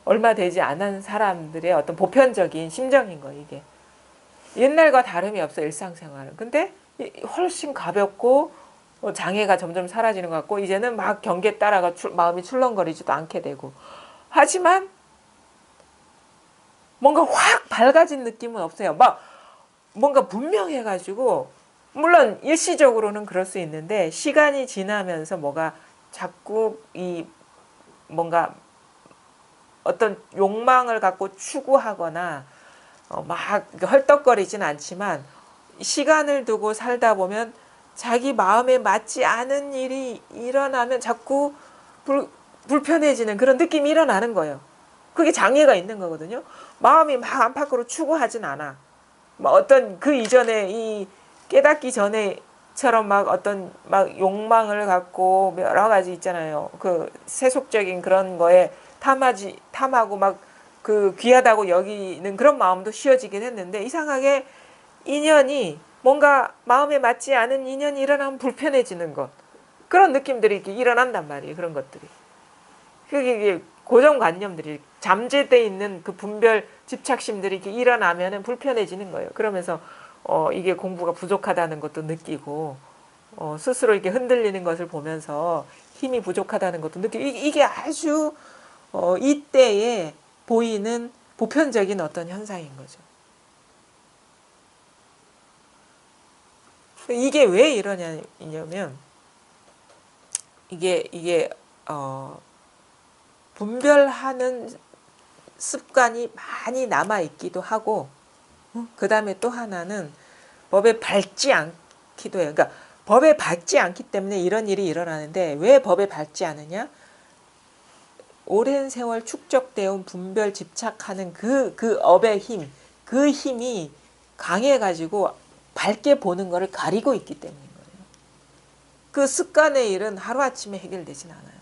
얼마 되지 않은 사람들의 어떤 보편적인 심정인 거예요. 이게 옛날과 다름이 없어, 일상생활은. 근데 훨씬 가볍고 장애가 점점 사라지는 것 같고, 이제는 막 경계에 따라가 마음이 출렁거리지도 않게 되고, 하지만 뭔가 확 밝아진 느낌은 없어요. 막 뭔가 분명해가지고, 물론 일시적으로는 그럴 수 있는데 시간이 지나면서 뭐가 자꾸 뭔가 어떤 욕망을 갖고 추구하거나 막 헐떡거리진 않지만, 시간을 두고 살다 보면 자기 마음에 맞지 않은 일이 일어나면 자꾸 불편해지는 그런 느낌이 일어나는 거예요. 그게 장애가 있는 거거든요. 마음이 막 안팎으로 추구하진 않아. 어떤 그 이전에 이 깨닫기 전에처럼 막 어떤 막 욕망을 갖고 여러 가지 있잖아요. 그 세속적인 그런 거에 탐하고 막 그 귀하다고 여기는 그런 마음도 쉬워지긴 했는데, 이상하게 인연이 뭔가 마음에 맞지 않은 인연이 일어나면 불편해지는 것, 그런 느낌들이 이렇게 일어난단 말이에요. 그런 것들이. 그게 고정관념들이 잠재돼 있는 그 분별 집착심들이 이렇게 일어나면은 불편해지는 거예요. 그러면서 이게 공부가 부족하다는 것도 느끼고, 스스로 이렇게 흔들리는 것을 보면서 힘이 부족하다는 것도 느끼고, 이게 아주 이때에 보이는 보편적인 어떤 현상인 거죠. 이게 왜 이러냐면, 이게 분별하는 습관이 많이 남아있기도 하고, 그 다음에 또 하나는 법에 밟지 않기도 해요. 그러니까 법에 밟지 않기 때문에 이런 일이 일어나는데, 왜 법에 밟지 않느냐? 오랜 세월 축적되어 온 분별 집착하는 그 업의 힘, 그 힘이 강해가지고 밝게 보는 것을 가리고 있기 때문인 거예요. 그 습관의 일은 하루아침에 해결되진 않아요.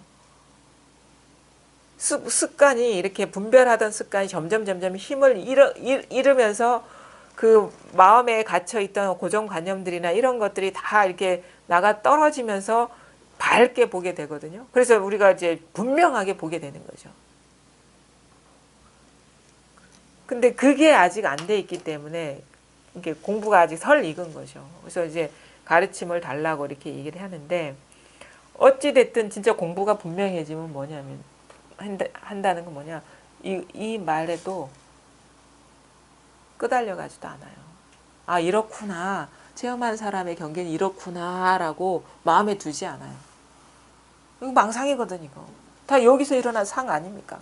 습관이 이렇게 분별하던 습관이 점점 힘을 잃으면서 그 마음에 갇혀있던 고정관념들이나 이런 것들이 다 이렇게 나가 떨어지면서 밝게 보게 되거든요. 그래서 우리가 이제 분명하게 보게 되는 거죠. 근데 그게 아직 안 돼 있기 때문에 이게 공부가 아직 설 익은 거죠. 그래서 이제 가르침을 달라고 이렇게 얘기를 하는데 어찌 됐든 진짜 공부가 분명해지면 뭐냐면 한다는 건 뭐냐 이 말에도 끄달려 가지도 않아요. 아 이렇구나 체험한 사람의 경계는 이렇구나라고 마음에 두지 않아요. 이거 망상이거든 이거. 다 여기서 일어난 상 아닙니까?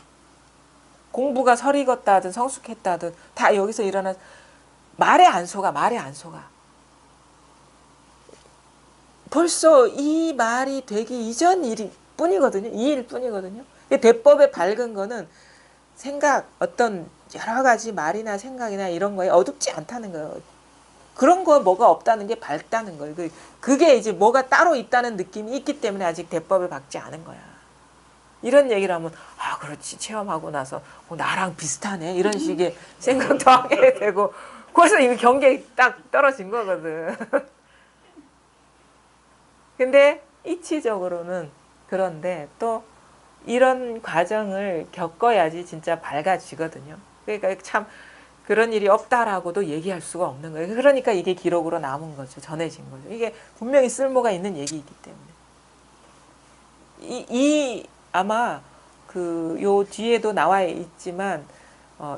공부가 설익었다 하든 성숙했다 하든 다 여기서 일어난 말에 안 속아 말에 안 속아. 벌써 이 말이 되기 이전 일이 뿐이거든요. 이 일 뿐이거든요. 대법에 밝은 거는 생각 어떤 여러 가지 말이나 생각이나 이런 거에 어둡지 않다는 거예요. 그런 거 뭐가 없다는 게 밝다는 거예요. 그게 이제 뭐가 따로 있다는 느낌이 있기 때문에 아직 대법을 받지 않은 거야. 이런 얘기를 하면 아 그렇지 체험하고 나서 나랑 비슷하네 이런 식의 생각도 하게 되고 그래서 이거 경계에 딱 떨어진 거거든. 근데 이치적으로는 그런데 또 이런 과정을 겪어야지 진짜 밝아지거든요. 그러니까 참 그런 일이 없다라고도 얘기할 수가 없는 거예요. 그러니까 이게 기록으로 남은 거죠. 전해진 거죠. 이게 분명히 쓸모가 있는 얘기이기 때문에. 이 아마 그 요 뒤에도 나와 있지만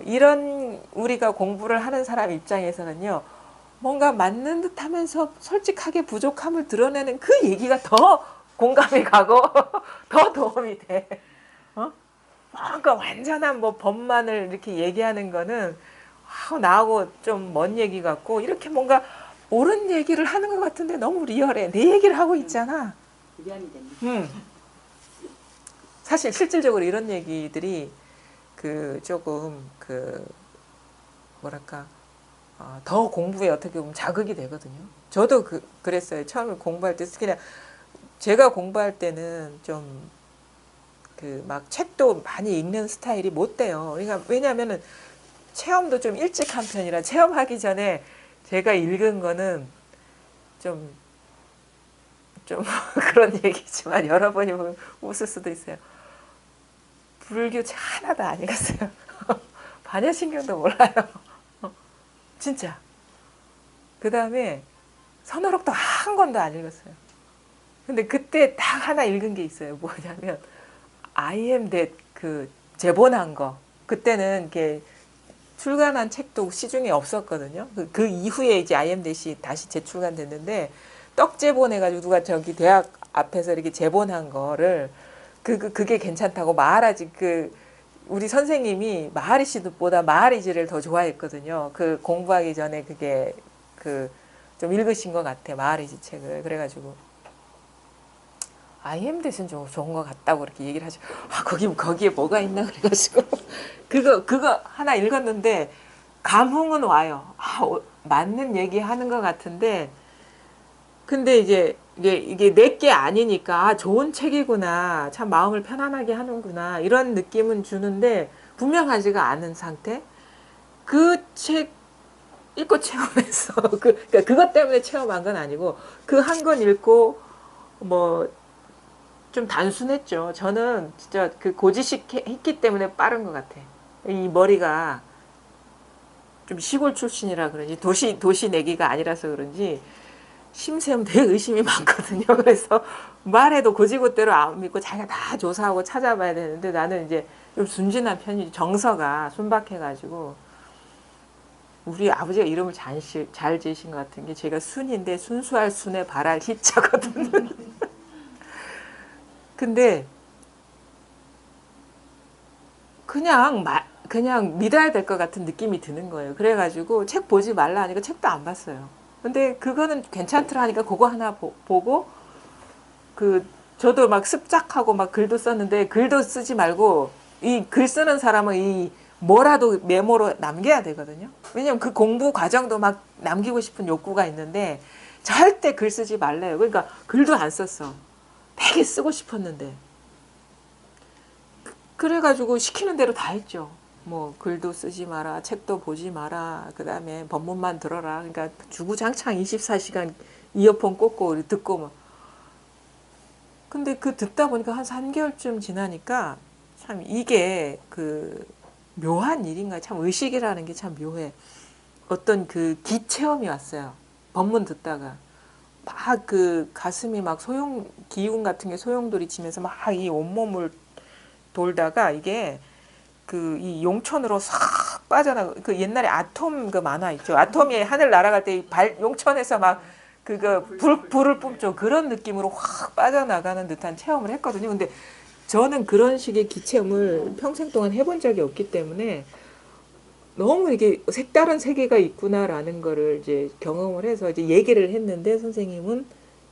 이런 우리가 공부를 하는 사람 입장에서는요. 뭔가 맞는 듯 하면서 솔직하게 부족함을 드러내는 그 얘기가 더 공감이 가고 더 도움이 돼. 뭔가 완전한 뭐 법만을 이렇게 얘기하는 거는 나하고 좀 먼 얘기 같고 이렇게 뭔가 옳은 얘기를 하는 것 같은데 너무 리얼해. 내 얘기를 하고 있잖아. 사실 실질적으로 이런 얘기들이 그 조금 그 뭐랄까 더 공부에 어떻게 보면 자극이 되거든요. 저도 그랬어요. 처음에 공부할 때 그냥 제가 공부할 때는 좀 그 막 책도 많이 읽는 스타일이 못 돼요. 그러니까 왜냐하면은 체험도 좀 일찍 한 편이라 체험하기 전에 제가 읽은 거는 좀 그런 얘기지만 여러분이 보면 웃을 수도 있어요. 불교 책 하나도 안 읽었어요. 반야신경도 몰라요. 진짜. 그 다음에 선어록도 한 권도 안 읽었어요. 근데 그때 딱 하나 읽은 게 있어요. 뭐냐면 I am that 그 제본한 거. 그때는 이렇게 출간한 책도 시중에 없었거든요. 그 이후에 이제 I am that이 다시 재출간됐는데 떡제본해가지고 누가 저기 대학 앞에서 이렇게 제본한 거를 그게 괜찮다고 마하라지 우리 선생님이 마하리시보다 마하리지를 더 좋아했거든요. 그 공부하기 전에 그게 좀 읽으신 것 같아 마하리지 책을. 그래가지고 I am that은 좀 좋은 것 같다고 그렇게 얘기를 하죠. 거기에 뭐가 있나 그래가지고 그거 하나 읽었는데 감흥은 와요. 맞는 얘기 하는 것 같은데 근데 이제 이게 내게 아니니까 좋은 책이구나. 참 마음을 편안하게 하는구나. 이런 느낌은 주는데 분명하지가 않은 상태. 그 책 읽고 체험했어. 그러니까 그것 때문에 체험한 건 아니고 그 한 권 읽고 뭐 좀 단순했죠. 저는 진짜 그 고지식 했기 때문에 빠른 것 같아. 이 머리가 좀 시골 출신이라 그런지 도시 내기가 아니라서 그런지 심세움 되게 의심이 많거든요. 그래서 말해도 고지고대로 안 믿고 자기가 다 조사하고 찾아봐야 되는데 나는 이제 좀 순진한 편이지. 정서가 순박해가지고 우리 아버지가 이름을 잘 지으신 것 같은 게 제가 순인데 순수할 순에 발할 희자거든요. 근데 그냥 믿어야 될 것 같은 느낌이 드는 거예요. 그래가지고 책 보지 말라 하니까 책도 안 봤어요. 근데 그거는 괜찮더라 하니까 그거 하나 보고 저도 막 습작하고 막 글도 썼는데 글도 쓰지 말고 이 글 쓰는 사람은 이 뭐라도 메모로 남겨야 되거든요. 왜냐면 그 공부 과정도 막 남기고 싶은 욕구가 있는데 절대 글 쓰지 말래요. 그러니까 글도 안 썼어. 되게 쓰고 싶었는데. 그래가지고 시키는 대로 다 했죠. 뭐 글도 쓰지 마라, 책도 보지 마라, 그 다음에 법문만 들어라. 그러니까 주구장창 24시간 이어폰 꽂고 듣고 뭐. 근데 듣다 보니까 한 3개월쯤 지나니까 참 이게 묘한 일인가. 참 의식이라는 게 참 묘해. 어떤 그 기체험이 왔어요. 법문 듣다가 막 그 가슴이 막 기운 같은 게 소용돌이 치면서 막 이 온몸을 돌다가 이게 그 이 용천으로 싹 빠져나가. 그 옛날에 아톰 그 만화 있죠. 아톰이 하늘 날아갈 때 용천에서 막 그거 불을 뿜죠. 그런 느낌으로 확 빠져나가는 듯한 체험을 했거든요. 근데 저는 그런 식의 기체험을 평생 동안 해본 적이 없기 때문에 너무 이게 색다른 세계가 있구나라는 거를 이제 경험을 해서 이제 얘기를 했는데, 선생님은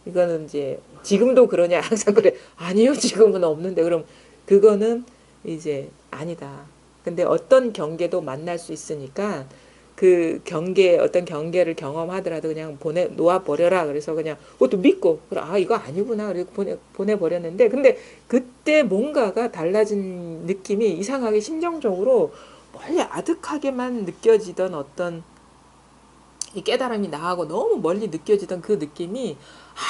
이거는 이제 지금도 그러냐 항상 그래. 아니요, 지금은 없는데. 그럼 그거는 이제 아니다. 근데 어떤 경계도 만날 수 있으니까 그 경계, 어떤 경계를 경험하더라도 그냥 놓아 버려라. 그래서 그냥 그것도 믿고, 그래, 아 이거 아니구나. 그리고 보내 버렸는데, 근데 그때 뭔가가 달라진 느낌이 이상하게 심정적으로 멀리 아득하게만 느껴지던 어떤 이 깨달음이 나하고 너무 멀리 느껴지던 그 느낌이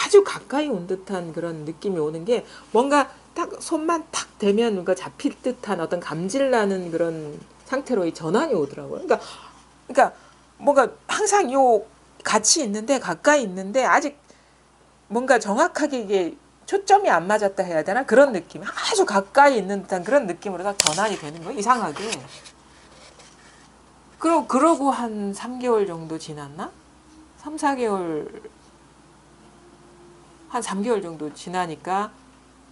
아주 가까이 온 듯한 그런 느낌이 오는 게, 뭔가 딱 손만 탁 대면 뭔가 잡힐 듯한 어떤 감질나는 그런 상태로 이 전환이 오더라고요. 그러니까 뭔가 항상 요 같이 있는데, 가까이 있는데 아직 뭔가 정확하게 이게 초점이 안 맞았다 해야 되나, 그런 느낌, 아주 가까이 있는 듯한 그런 느낌으로 딱 전환이 되는 거예요, 이상하게. 그러고 한 3개월 정도 지났나? 3, 4개월, 한 3개월 정도 지나니까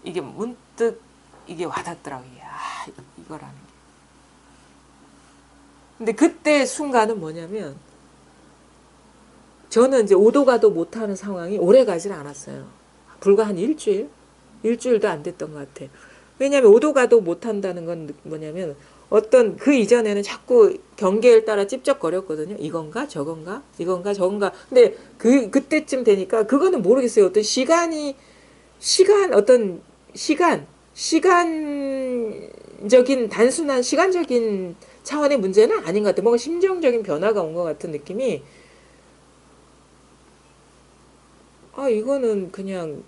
이게 문득 이게 와닿더라고요. 아, 이거라는 게. 근데 그때 순간은 뭐냐면, 저는 이제 오도 가도 못하는 상황이 오래 가질 않았어요. 불과 한 일주일? 일주일도 안 됐던 것 같아. 왜냐하면 오도 가도 못한다는 건 뭐냐면, 어떤 그 이전에는 자꾸 경계를 따라 찝쩍거렸거든요. 이건가 저건가 이건가 저건가. 근데 그때쯤 되니까 그거는 모르겠어요. 어떤 어떤 시간적인, 단순한 시간적인 차원의 문제는 아닌 것 같아요. 뭔가 심정적인 변화가 온 것 같은 느낌이, 아 이거는 그냥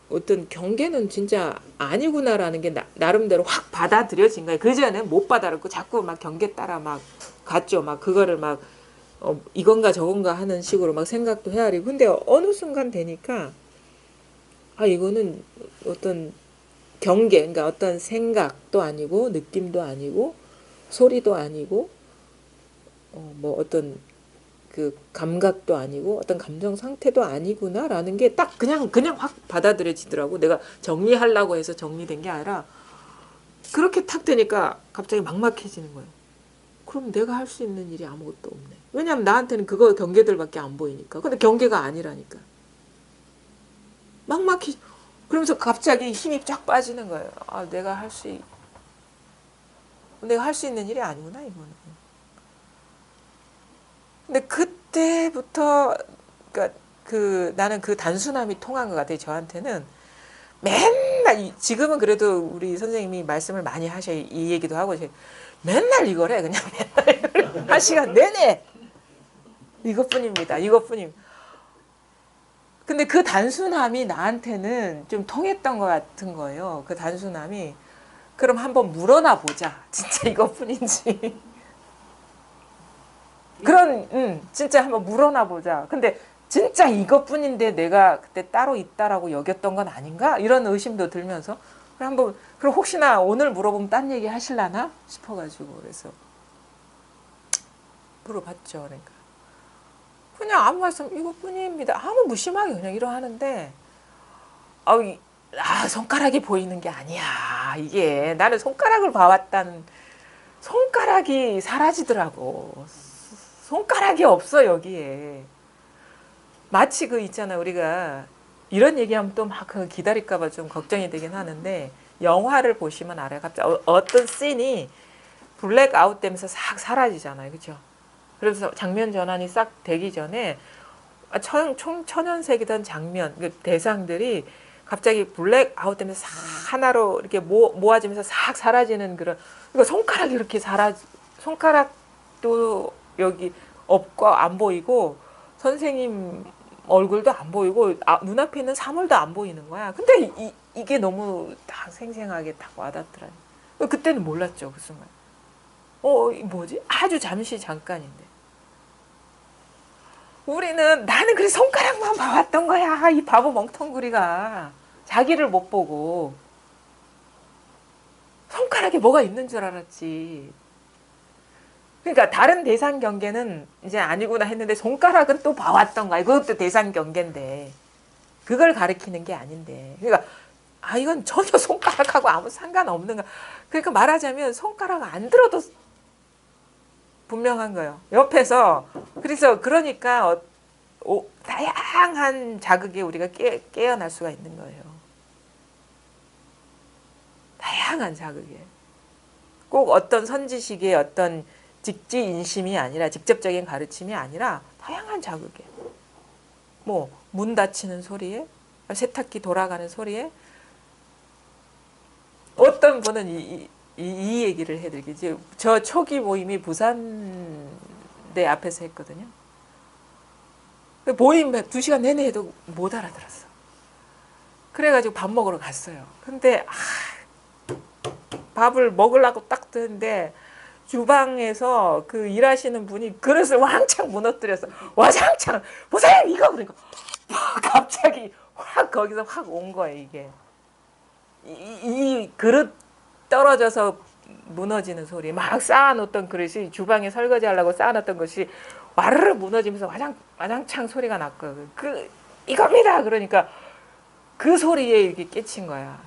어떤 경계는 진짜 아니구나라는 게 나름대로 확 받아들여진 거예요. 그전에는 못 받아들였고 자꾸 막 경계 따라 막 갔죠. 막 그거를 막 이건가 저건가 하는 식으로 막 생각도 헤아리고. 근데 어느 순간 되니까, 아 이거는 어떤 경계, 그러니까 어떤 생각도 아니고 느낌도 아니고 소리도 아니고 뭐 어떤 그 감각도 아니고 어떤 감정 상태도 아니구나라는 게 딱 그냥 확 받아들여지더라고. 내가 정리하려고 해서 정리된 게 아니라 그렇게 탁 되니까 갑자기 막막해지는 거예요. 그럼 내가 할 수 있는 일이 아무것도 없네. 왜냐하면 나한테는 그거 경계들밖에 안 보이니까. 근데 경계가 아니라니까. 막막해. 그러면서 갑자기 힘이 쫙 빠지는 거예요. 아, 내가 할 수 있는 일이 아니구나, 이거는. 근데 그때부터, 그러니까 나는 그 단순함이 통한 것 같아요. 저한테는 맨날, 지금은 그래도 우리 선생님이 말씀을 많이 하셔, 이 얘기도 하고, 맨날 이거래. 그냥 맨날 한 시간 내내 이것뿐입니다. 이것뿐임. 근데 그 단순함이 나한테는 좀 통했던 것 같은 거예요. 그 단순함이. 그럼 한번 물어나 보자. 진짜 이것뿐인지. 진짜 한번 물어나 보자. 근데 진짜 이것뿐인데 내가 그때 따로 있다라고 여겼던 건 아닌가? 이런 의심도 들면서, 그럼 혹시나 오늘 물어보면 딴 얘기 하실라나 싶어가지고, 그래서 물어봤죠. 그냥 아무 말씀, 이것뿐입니다. 아무 무심하게 그냥 이러하는데, 손가락이 보이는 게 아니야. 이게 나는 손가락을 봐왔다는, 손가락이 사라지더라고. 손가락이 없어 여기에. 마치 있잖아, 우리가 이런 얘기하면 또 막 기다릴까봐 좀 걱정이 되긴 하는데, 영화를 보시면 알아요. 갑자기 어떤 씬이 블랙아웃 되면서 싹 사라지잖아요, 그렇죠? 그래서 장면 전환이 싹 되기 전에 천연색이던 장면, 대상들이 갑자기 블랙아웃 되면서 싹 하나로 이렇게 모아지면서 싹 사라지는 그런. 그러니까 손가락이 이렇게 손가락도 여기 없고 안 보이고, 선생님 얼굴도 안 보이고, 눈앞에 있는 사물도 안 보이는 거야. 근데 이게 너무 딱 생생하게 딱 와닿더라고요. 그때는 몰랐죠, 그 순간. 뭐지? 아주 잠시 잠깐인데. 나는 그래서 손가락만 봐왔던 거야. 이 바보 멍텅구리가. 자기를 못 보고. 손가락에 뭐가 있는 줄 알았지. 그러니까 다른 대상 경계는 이제 아니구나 했는데 손가락은 또 봐왔던 거야. 그것도 대상 경계인데. 그걸 가리키는 게 아닌데. 그러니까 이건 전혀 손가락하고 아무 상관없는 거야. 그러니까 말하자면 손가락 안 들어도 분명한 거예요. 옆에서. 그래서 그러니까 다양한 자극에 우리가 깨어날 수가 있는 거예요. 다양한 자극에. 꼭 어떤 선지식의 어떤 직지인심이 아니라 직접적인 가르침이 아니라 다양한 자극에. 뭐 문 닫히는 소리에, 세탁기 돌아가는 소리에. 어떤 분은 이 얘기를 해드리겠지. 저 초기 모임이 부산대 앞에서 했거든요. 모임 2시간 내내 해도 못 알아들었어. 그래가지고 밥 먹으러 갔어요. 근데 밥을 먹으려고 딱 드는데 주방에서 그 일하시는 분이 그릇을 왕창 무너뜨렸어. 와장창 보세요 이거. 그러니까 갑자기 확 거기서 확 온 거예요. 이게 이 그릇 떨어져서 무너지는 소리. 막 쌓아놓던 그릇이 주방에 설거지하려고 쌓아놨던 것이 와르르 무너지면서 와장창 소리가 났거든. 이겁니다. 그러니까 그 소리에 이렇게 깨친 거야.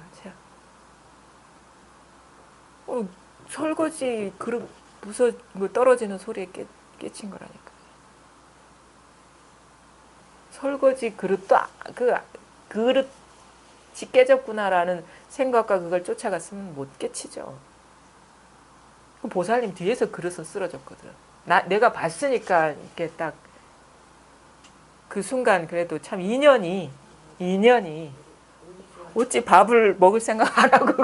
설거지 그릇 떨어지는 소리에 깨친 거라니까. 설거지 그릇도 그릇이 깨졌구나라는 생각과 그걸 쫓아갔으면 못 깨치죠. 그 보살님 뒤에서 그릇은 쓰러졌거든. 내가 봤으니까 이렇게 딱 그 순간 그래도 참 인연이 어찌 밥을 먹을 생각 안 하고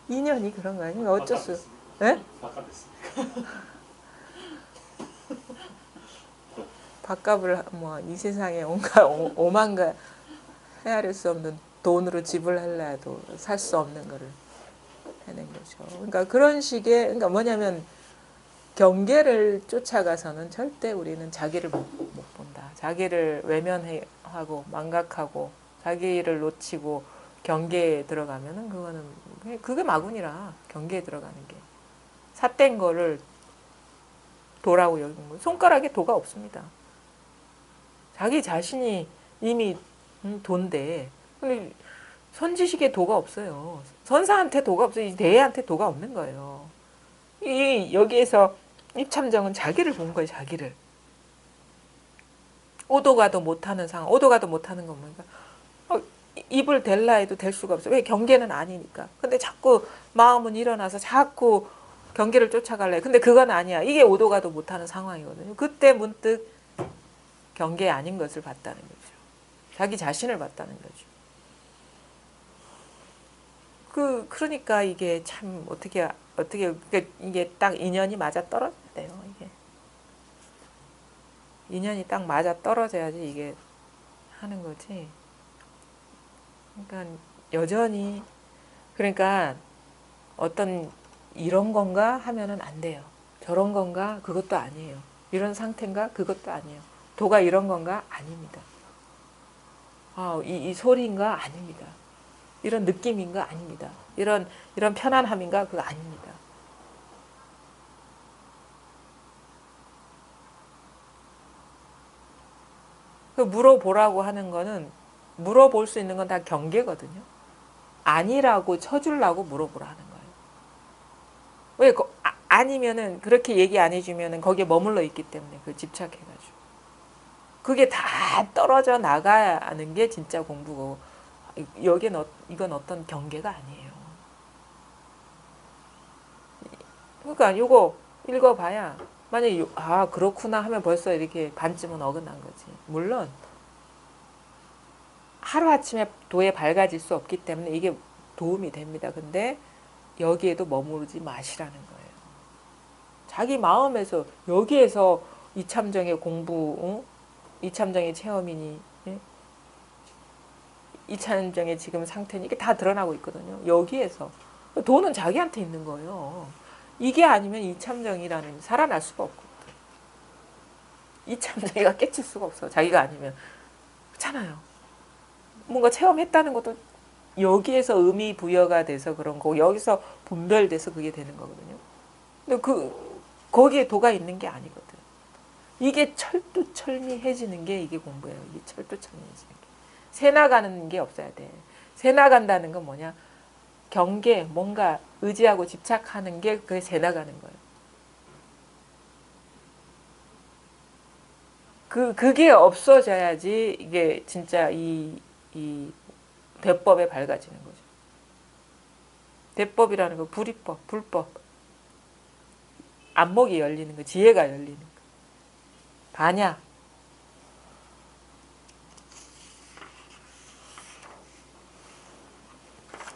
인연이 그런 거 아니면 어쩔 수. 예? 밥값을 뭐 이 세상에 온갖 오만가 헤아릴 수 없는 돈으로 지불하려 해도 살 수 없는 거를 해낸 거죠. 그러니까 그런 식의, 그러니까 뭐냐면 경계를 쫓아가서는 절대 우리는 자기를 못 본다. 자기를 외면하고 망각하고 자기를 놓치고 경계에 들어가면은 그게 마군이라. 경계에 들어가는 게 삿된 거를 도라고 여기는 거예요. 손가락에 도가 없습니다. 자기 자신이 이미 도인데 선지식에 도가 없어요. 선사한테 도가 없어요. 대애한테 도가 없는 거예요. 여기에서 입참정은 자기를 본 거예요. 자기를. 오도가도 못하는 상황. 오도가도 못하는 건 뭔가 입을 댈라 해도 될 수가 없어요. 왜? 경계는 아니니까. 근데 자꾸 마음은 일어나서 자꾸 경계를 쫓아갈래. 근데 그건 아니야. 이게 오도가도 못하는 상황이거든요. 그때 문득 경계 아닌 것을 봤다는 거죠. 자기 자신을 봤다는 거죠. 그러니까 이게 참 어떻게 이게 딱 인연이 맞아 떨어져야 돼요. 이게 인연이 딱 맞아 떨어져야지 이게 하는 거지. 그러니까 여전히 그러니까 어떤 이런 건가 하면은 안 돼요. 저런 건가 그것도 아니에요. 이런 상태인가 그것도 아니에요. 도가 이런 건가 아닙니다. 이 소리인가 아닙니다. 이런 느낌인가 아닙니다. 이런 편안함인가 그거 아닙니다. 물어보라고 하는 거는 물어볼 수 있는 건 다 경계거든요. 아니라고 쳐주려고 물어보라 하는 거예요. 왜? 아니면은 그렇게 얘기 안 해주면은 거기에 머물러 있기 때문에 그걸 집착해가지고 그게 다 떨어져 나가는 게 진짜 공부고 이건 어떤 경계가 아니에요. 그러니까 이거 읽어봐야 만약에 그렇구나 하면 벌써 이렇게 반쯤은 어긋난 거지. 물론 하루아침에 도에 밝아질 수 없기 때문에 이게 도움이 됩니다. 근데 여기에도 머무르지 마시라는 거예요. 자기 마음에서 여기에서 이참정의 공부, 이참정의 체험이니, 이참정의 지금 상태니 이게 다 드러나고 있거든요. 여기에서 도는 자기한테 있는 거예요. 이게 아니면 이참정이라는 살아날 수가 없거든. 이참자기가 깨칠 수가 없어. 자기가 아니면. 그렇잖아요. 뭔가 체험했다는 것도 여기에서 의미 부여가 돼서 그런 거고 여기서 분별돼서 그게 되는 거거든요. 근데 거기에 도가 있는 게 아니거든. 이게 철두철미해지는 게 이게 공부예요. 이게 철두철미해지는 게. 새 나가는 게 없어야 돼. 새 나간다는 건 뭐냐? 경계, 뭔가 의지하고 집착하는 게 그게 새 나가는 거예요. 그게 없어져야지 이게 진짜 이 대법에 밝아지는 거죠. 대법이라는 거 불이법, 불법. 안목이 열리는 거, 지혜가 열리는 거. 반야.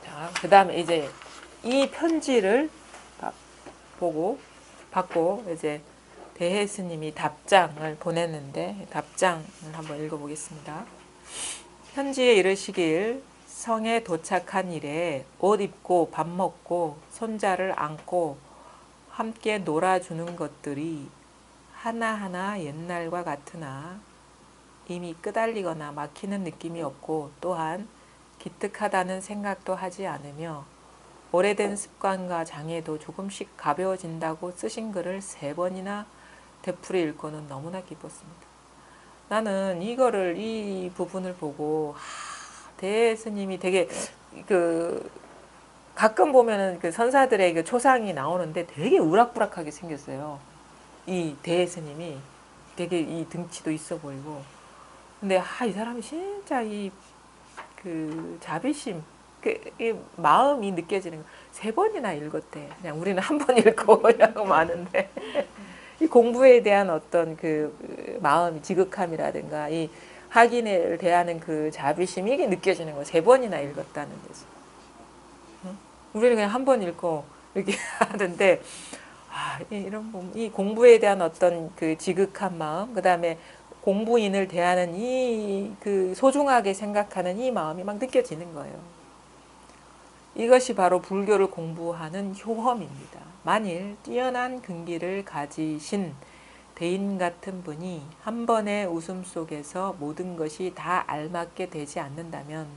자, 그 다음에 이제 이 편지를 받고 이제 대해 스님이 답장을 보냈는데 답장을 한번 읽어보겠습니다. 편지에 이르시길 성에 도착한 이래 옷 입고 밥 먹고 손자를 안고 함께 놀아주는 것들이 하나하나 옛날과 같으나 이미 끄달리거나 막히는 느낌이 없고 또한 기특하다는 생각도 하지 않으며 오래된 습관과 장애도 조금씩 가벼워진다고 쓰신 글을 3번이나 되풀이 읽고는 너무나 기뻤습니다. 나는 이 부분을 보고 대스님이 되게 가끔 보면은 그 선사들의 그 초상이 나오는데 되게 우락부락하게 생겼어요. 이 대스님이 되게 이 등치도 있어 보이고. 근데 이 사람이 진짜 그 자비심, 이 마음이 느껴지는 거. 3번이나 읽었대. 그냥 우리는 한 번 읽고 그냥 많은데. 이 공부에 대한 어떤 그 마음, 지극함이라든가 이 학인을 대하는 그 자비심 이게 느껴지는 거. 3번이나 읽었다는 데서. 우리는 그냥 한 번 읽고 이렇게 하는데 이런 이 공부에 대한 어떤 그 지극한 마음, 그 다음에 공부인을 대하는 그 소중하게 생각하는 이 마음이 막 느껴지는 거예요. 이것이 바로 불교를 공부하는 효험입니다. 만일 뛰어난 근기를 가지신 대인 같은 분이 한 번의 웃음 속에서 모든 것이 다 알맞게 되지 않는다면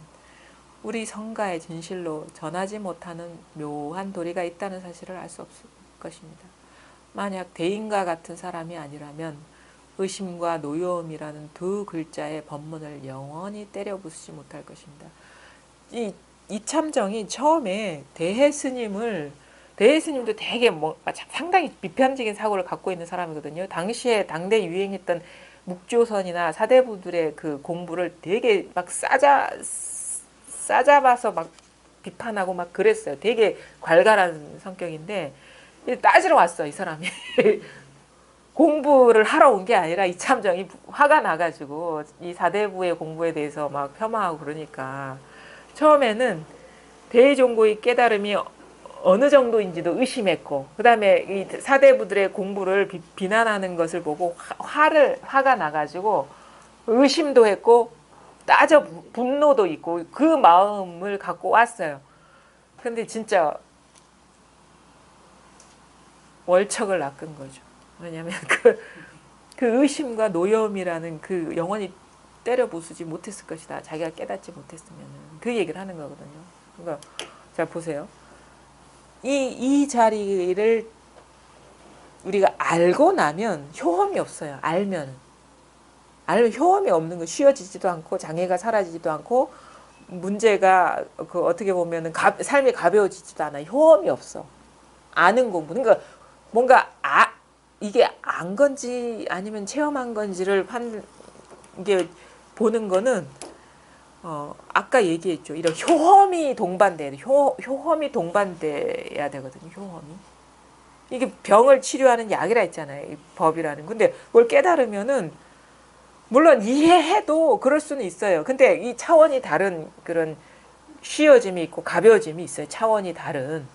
우리 성가의 진실로 전하지 못하는 묘한 도리가 있다는 사실을 알 수 없을 것입니다. 만약 대인과 같은 사람이 아니라면 의심과 노여움이라는 2 글자의 법문을 영원히 때려 부수지 못할 것입니다. 이참정이 처음에 대해 스님도 되게 상당히 비판적인 사고를 갖고 있는 사람이거든요. 당시에 당대 유행했던 묵조선이나 사대부들의 그 공부를 되게 막 싸잡아서 막 비판하고 막 그랬어요. 되게 괄괄한 성격인데 따지러 왔어, 이 사람이. 공부를 하러 온 게 아니라 이참정이 화가 나가지고 이 사대부의 공부에 대해서 막 폄하하고 그러니까 처음에는 대종고의 깨달음이 어느 정도인지도 의심했고 그 다음에 이 사대부들의 공부를 비난하는 것을 보고 화가 나가지고 의심도 했고 분노도 있고 그 마음을 갖고 왔어요. 근데 진짜 월척을 낚은 거죠. 왜냐하면 그 의심과 노여움이라는 그 영원히 때려 부수지 못했을 것이다. 자기가 깨닫지 못했으면 그 얘기를 하는 거거든요. 그러니까 자 보세요. 이 자리를 우리가 알고 나면 효험이 없어요. 알면 효험이 없는 거 쉬워지지도 않고 장애가 사라지지도 않고 문제가 어떻게 보면은 삶이 가벼워지지도 않아. 효험이 없어. 아는 공부. 그러니까 뭔가 이게 안 건지 아니면 체험한 건지를 이게 보는 거는 아까 얘기했죠. 이런 효험이 동반돼야 돼. 효험이 동반돼야 되거든요. 효험이. 이게 병을 치료하는 약이라 했잖아요. 이 법이라는. 근데 그걸 깨달으면은 물론 이해해도 그럴 수는 있어요. 근데 이 차원이 다른 그런 쉬워짐이 있고 가벼워짐이 있어요. 차원이 다른.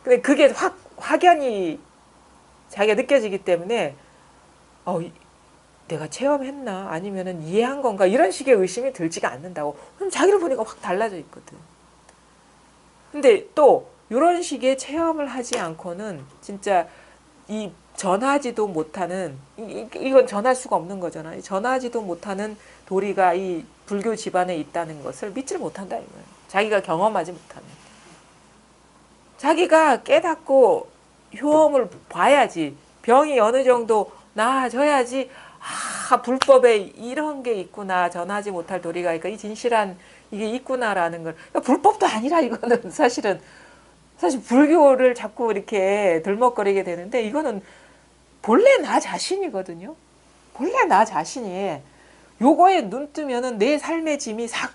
근데 그게 확연히 자기가 느껴지기 때문에 내가 체험했나 아니면은 이해한 건가 이런 식의 의심이 들지가 않는다고. 그럼 자기를 보니까 확 달라져 있거든. 근데 또 이런 식의 체험을 하지 않고는 진짜 이 전하지도 못하는, 이건 전할 수가 없는 거잖아요. 전하지도 못하는 도리가 이 불교 집안에 있다는 것을 믿지를 못한다 이거예요. 자기가 경험하지 못하는. 자기가 깨닫고 효험을 봐야지. 병이 어느 정도 나아져야지. 아, 불법에 이런 게 있구나. 전하지 못할 도리가 있고 이 진실한 이게 있구나라는 걸. 그러니까 불법도 아니라 이거는 사실은 사실 불교를 자꾸 이렇게 들먹거리게 되는데 이거는 본래 나 자신이거든요. 본래 나 자신이 요거에 눈 뜨면은 내 삶의 짐이 싹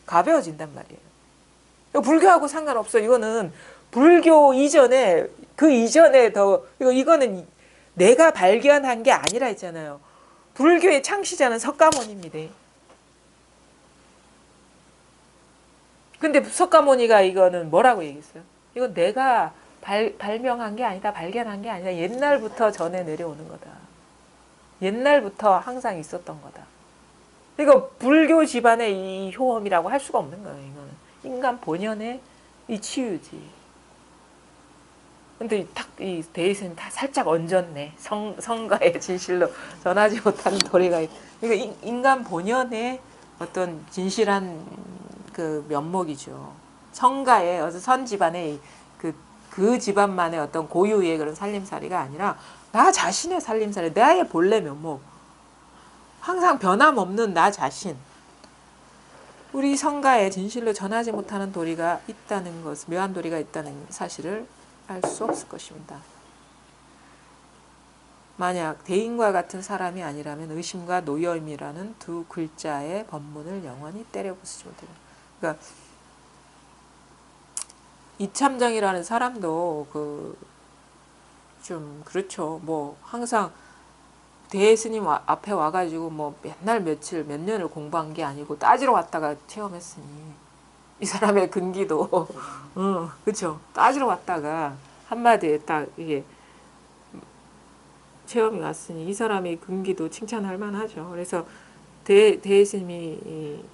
가벼워진단 말이에요. 불교하고 상관없어. 이거는 불교 이전에 그 이전에 더 이거는 내가 발견한 게 아니라 했잖아요. 불교의 창시자는 석가모니입니다. 근데 석가모니가 이거는 뭐라고 얘기했어요? 이건 내가 발명한 게 아니다. 발견한 게 아니다. 옛날부터 전해 내려오는 거다. 옛날부터 항상 있었던 거다. 그러니까 불교 집안의 이 효험이라고 할 수가 없는 거예요. 이거는 인간 본연의 이 치유지. 근데 이 데이스는 다 살짝 얹었네. 성가의 진실로 전하지 못하는 도리가 있. 그러니까 인간 본연의 어떤 진실한 그 면목이죠. 성가의 어떤 선 집안의 그 집안만의 어떤 고유의 그런 살림살이가 아니라 나 자신의 살림살이, 나의 본래 면목. 항상 변함없는 나 자신. 우리 성가에 진실로 전하지 못하는 도리가 있다는 것, 묘한 도리가 있다는 사실을 알 수 없을 것입니다. 만약 대인과 같은 사람이 아니라면 의심과 노여임이라는 두 글자의 법문을 영원히 때려부수지 못해요. 그러니까 이참정이라는 사람도 좀 그렇죠. 뭐 항상 대스님 앞에 와가지고 뭐 맨날 며칠 몇 년을 공부한 게 아니고 따지러 왔다가 체험했으니 이 사람의 근기도 그렇죠. 따지러 왔다가 한마디에 딱 이게 체험이 왔으니 이 사람의 근기도 칭찬할 만하죠. 그래서 대스님이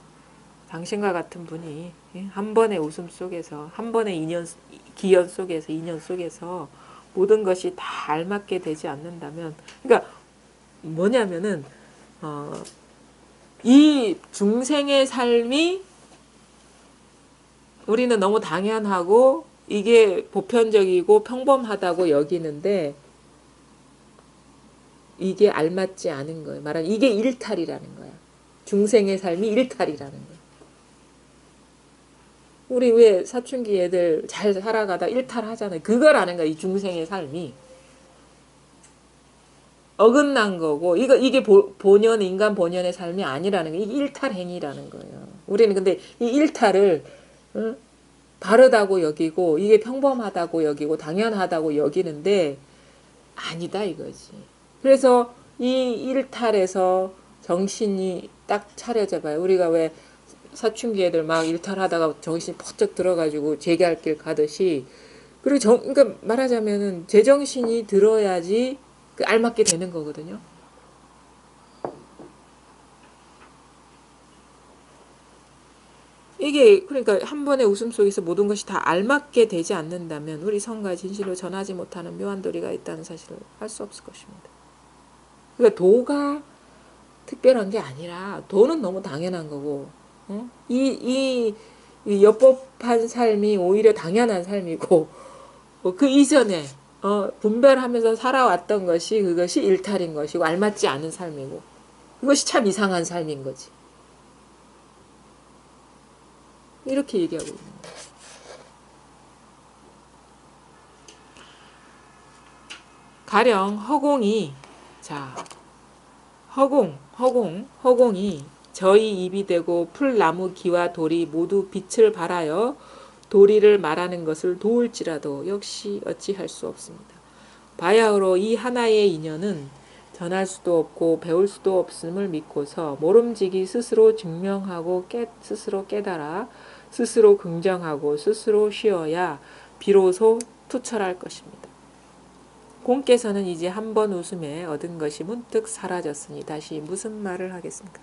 당신과 같은 분이 한 번의 웃음 속에서 한 번의 기연 속에서 인연 속에서 모든 것이 다 알맞게 되지 않는다면, 그러니까 뭐냐면은 이 중생의 삶이 우리는 너무 당연하고 이게 보편적이고 평범하다고 여기는데 이게 알맞지 않은 거예요. 말하면 이게 일탈이라는 거야. 중생의 삶이 일탈이라는 거야. 우리 왜 사춘기 애들 잘 살아가다 일탈하잖아요. 그거라는 거야. 이 중생의 삶이. 어긋난 거고 이게 본연 인간 본연의 삶이 아니라는 거예요. 이게 일탈 행위라는 거예요. 우리는 근데 이 일탈을 바르다고 여기고 이게 평범하다고 여기고 당연하다고 여기는데 아니다 이거지. 그래서 이 일탈에서 정신이 딱 차려져 봐요. 우리가 왜 사춘기 애들 막 일탈하다가 정신이 퍼쩍 들어가지고 재기할 길 가듯이 그리고 그러니까 말하자면은 제정신이 들어야지 알맞게 되는 거거든요. 이게 그러니까 한 번의 웃음 속에서 모든 것이 다 알맞게 되지 않는다면 우리 성가 진실로 전하지 못하는 묘한 도리가 있다는 사실을 알 수 없을 것입니다. 그러니까 도가 특별한 게 아니라 도는 너무 당연한 거고 이 엽법한 삶이 오히려 당연한 삶이고 그 이전에 분별하면서 살아왔던 것이 그것이 일탈인 것이고 알맞지 않은 삶이고 그것이 참 이상한 삶인 거지. 이렇게 얘기하고 있는 거예요. 가령 허공이 허공이 저희 입이 되고 풀나무 기와 돌이 모두 빛을 발하여 도리를 말하는 것을 도울지라도 역시 어찌할 수 없습니다. 바야흐로 이 하나의 인연은 전할 수도 없고 배울 수도 없음을 믿고서 모름지기 스스로 증명하고 스스로 깨달아 스스로 긍정하고 스스로 쉬어야 비로소 투철할 것입니다. 공께서는 이제 한 번 웃음에 얻은 것이 문득 사라졌으니 다시 무슨 말을 하겠습니까?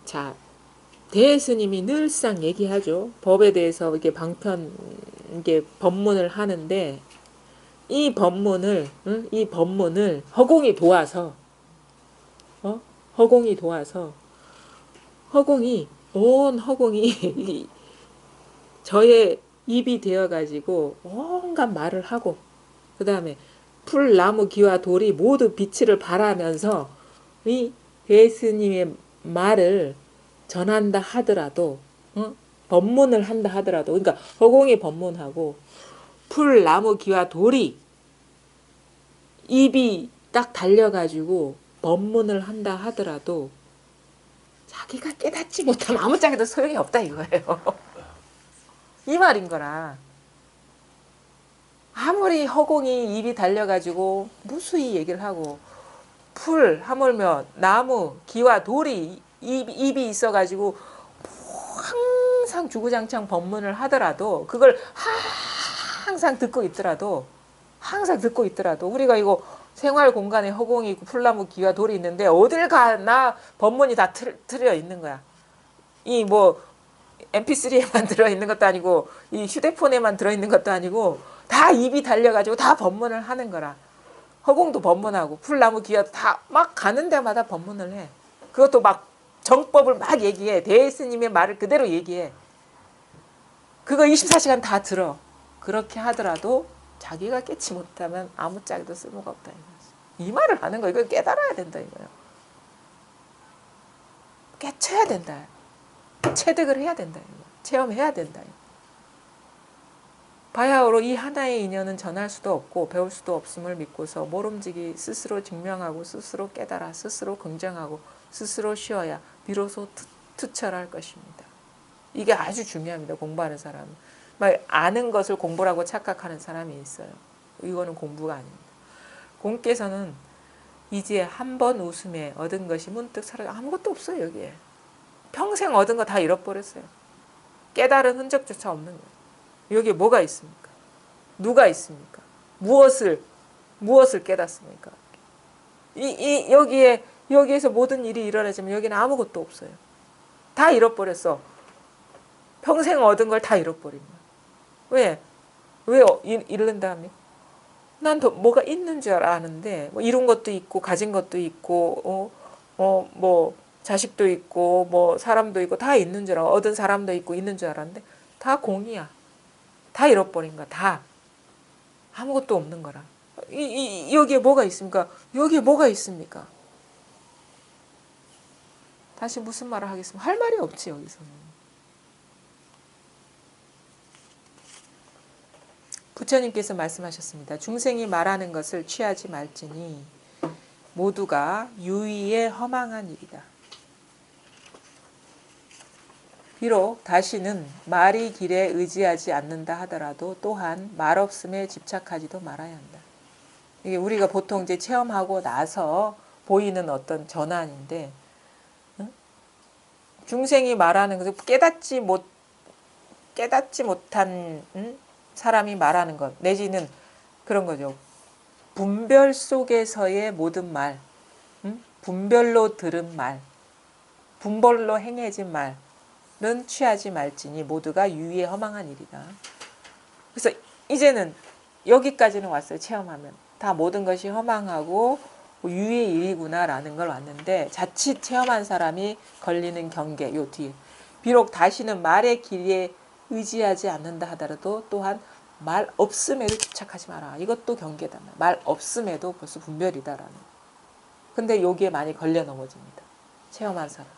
자, 대스님이 늘상 얘기하죠. 법에 대해서 이게 이게 법문을 하는데 이 법문을 응? 이 법문을 허공이 도와서 허공이 도와서 허공이 온 허공이 저의 입이 되어 가지고 온갖 말을 하고 그 다음에 풀 나무 기와 돌이 모두 빛을 발하면서 이 예수님의 말을 전한다 하더라도 법문을 한다 하더라도 그러니까 허공이 법문하고 풀 나무 기와 돌이 입이 딱 달려가지고 법문을 한다 하더라도 자기가 깨닫지 못하면 아무짝에도 소용이 없다 이거예요. 이 말인 거라. 아무리 허공이 입이 달려가지고 무수히 얘기를 하고 풀 하물며 나무 기와 돌이 입이 있어가지고 항상 주구장창 법문을 하더라도 그걸 항상 듣고 있더라도 우리가 이거 생활 공간에 허공이 있고 풀나무 기와 돌이 있는데 어딜 가나 법문이 다 틀려 있는 거야. 이 뭐 MP3에만 들어있는 것도 아니고 이 휴대폰에만 들어있는 것도 아니고 다 입이 달려가지고 다 법문을 하는 거라. 허공도 법문하고 풀나무 기와도 다 막 가는 데마다 법문을 해. 그것도 막 정법을 막 얘기해. 대스님의 말을 그대로 얘기해. 그거 24시간 다 들어. 그렇게 하더라도 자기가 깨치 못하면 아무짝에도 쓸모가 없다 이거지. 이 말을 하는 거 이걸 깨달아야 된다 이거예요. 깨쳐야 된다. 체득을 해야 된다 이거. 체험해야 된다 이거. 바야흐로 이 하나의 인연은 전할 수도 없고 배울 수도 없음을 믿고서 모름지기 스스로 증명하고 스스로 깨달아 스스로 긍정하고 스스로 쉬어야 비로소 투철할 것입니다. 이게 아주 중요합니다. 공부하는 사람은. 막 아는 것을 공부라고 착각하는 사람이 있어요. 이거는 공부가 아닙니다. 공께서는 이제 한 번 웃음에 얻은 것이 문득 사라져 아무것도 없어요. 여기에. 평생 얻은 거 다 잃어버렸어요. 깨달은 흔적조차 없는 거예요. 여기에 뭐가 있습니까? 누가 있습니까? 무엇을 깨닫습니까? 여기에서 모든 일이 일어나지만 여기는 아무것도 없어요. 다 잃어버렸어. 평생 얻은 걸 다 잃어버린 거야. 왜 잃는다 합니까? 난 더 뭐가 있는 줄 아는데 뭐 이룬 것도 있고 가진 것도 있고 뭐 자식도 있고 뭐 사람도 있고 다 있는 줄 알아. 얻은 사람도 있고 있는 줄 알았는데 다 공이야. 다 잃어버린 거야. 다. 아무것도 없는 거라. 여기에 뭐가 있습니까? 여기에 뭐가 있습니까? 다시 무슨 말을 하겠습니까? 할 말이 없지 여기서는. 부처님께서 말씀하셨습니다. 중생이 말하는 것을 취하지 말지니 모두가 유의에 허망한 일이다. 비록 다시는 말이 길에 의지하지 않는다 하더라도 또한 말없음에 집착하지도 말아야 한다. 이게 우리가 보통 이제 체험하고 나서 보이는 어떤 전환인데, 중생이 말하는 것을 깨닫지 못한 사람이 말하는 것 내지는 그런 거죠. 분별 속에서의 모든 말, 분별로 들은 말, 분별로 행해진 말. 는 취하지 말지니 모두가 유의에 허망한 일이다. 그래서 이제는 여기까지는 왔어요. 체험하면 다 모든 것이 허망하고 유의의 일이구나라는 걸 왔는데 자칫 체험한 사람이 걸리는 경계 요 뒤에 비록 다시는 말의 길에 의지하지 않는다 하더라도 또한 말 없음에도 집착하지 마라. 이것도 경계다. 말 없음에도 벌써 분별이다라는. 근데 여기에 많이 걸려 넘어집니다. 체험한 사람.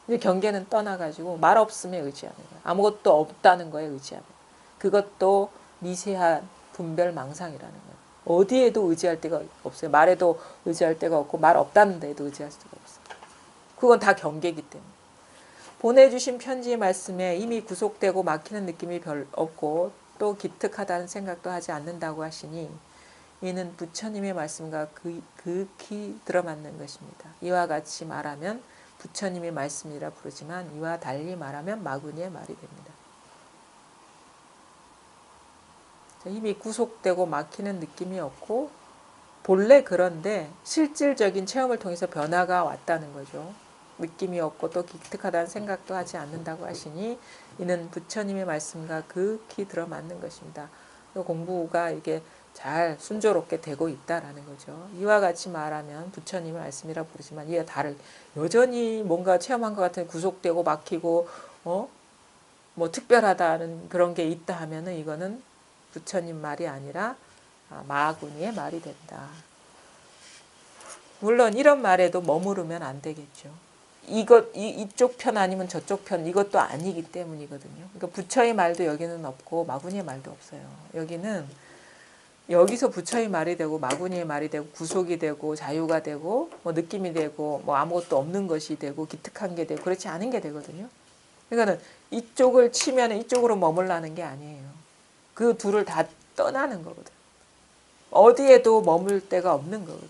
이제 경계는 떠나가지고 말 없음에 의지하는 거예요. 아무것도 없다는 거에 의지하는 거예요. 그것도 미세한 분별 망상이라는 거예요. 어디에도 의지할 데가 없어요. 말에도 의지할 데가 없고 말 없다는 데에도 의지할 수가 없어요. 그건 다 경계이기 때문에. 보내주신 편지 말씀에 이미 구속되고 막히는 느낌이 별 없고 또 기특하다는 생각도 하지 않는다고 하시니 이는 부처님의 말씀과 극히 들어맞는 것입니다. 이와 같이 말하면 부처님의 말씀이라 부르지만 이와 달리 말하면 마구니의 말이 됩니다. 이미 구속되고 막히는 느낌이 없고 본래 그런데 실질적인 체험을 통해서 변화가 왔다는 거죠. 느낌이 없고 또 기특하다는 생각도 하지 않는다고 하시니 이는 부처님의 말씀과 극히 들어맞는 것입니다. 공부가 이게 잘 순조롭게 되고 있다라는 거죠. 이와 같이 말하면 부처님의 말씀이라 부르지만 이와 다를 여전히 뭔가 체험한 것 같은 구속되고 막히고 뭐 특별하다는 그런 게 있다 하면은 이거는 부처님 말이 아니라 마구니의 말이 된다. 물론 이런 말에도 머무르면 안 되겠죠. 이쪽 편 아니면 저쪽 편 이것도 아니기 때문이거든요. 그러니까 부처의 말도 여기는 없고 마구니의 말도 없어요. 여기는 여기서 부처의 말이 되고 마구니의 말이 되고 구속이 되고 자유가 되고 뭐 느낌이 되고 뭐 아무것도 없는 것이 되고 기특한 게 되고 그렇지 않은 게 되거든요. 그러니까는 이쪽을 치면 이쪽으로 머물라는 게 아니에요. 그 둘을 다 떠나는 거거든. 어디에도 머물 데가 없는 거거든.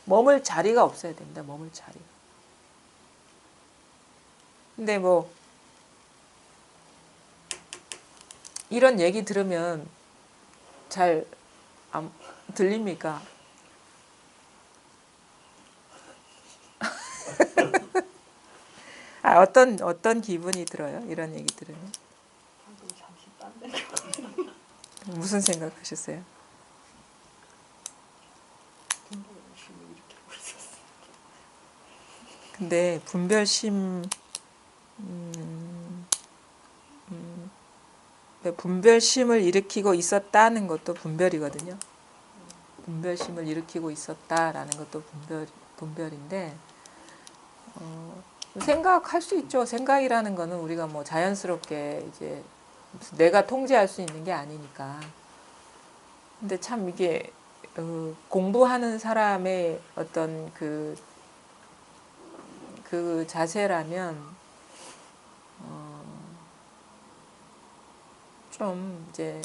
머물 자리가 없어야 됩니다. 머물 자리가. 근데 뭐 이런 얘기 들으면 잘 들립니까? 어떤 기분이 들어요? 이런 얘기 들으면? 방금 잠시 딴 데가 무슨 생각하셨어요? 분별 열심히 이렇게 하고 있었어. 근데 분별심을 일으키고 있었다는 것도 분별이거든요. 분별심을 일으키고 있었다라는 것도 분별인데 생각할 수 있죠. 생각이라는 거는 우리가 뭐 자연스럽게 이제 내가 통제할 수 있는 게 아니니까. 근데 참 이게 공부하는 사람의 어떤 그 자세라면 좀 이제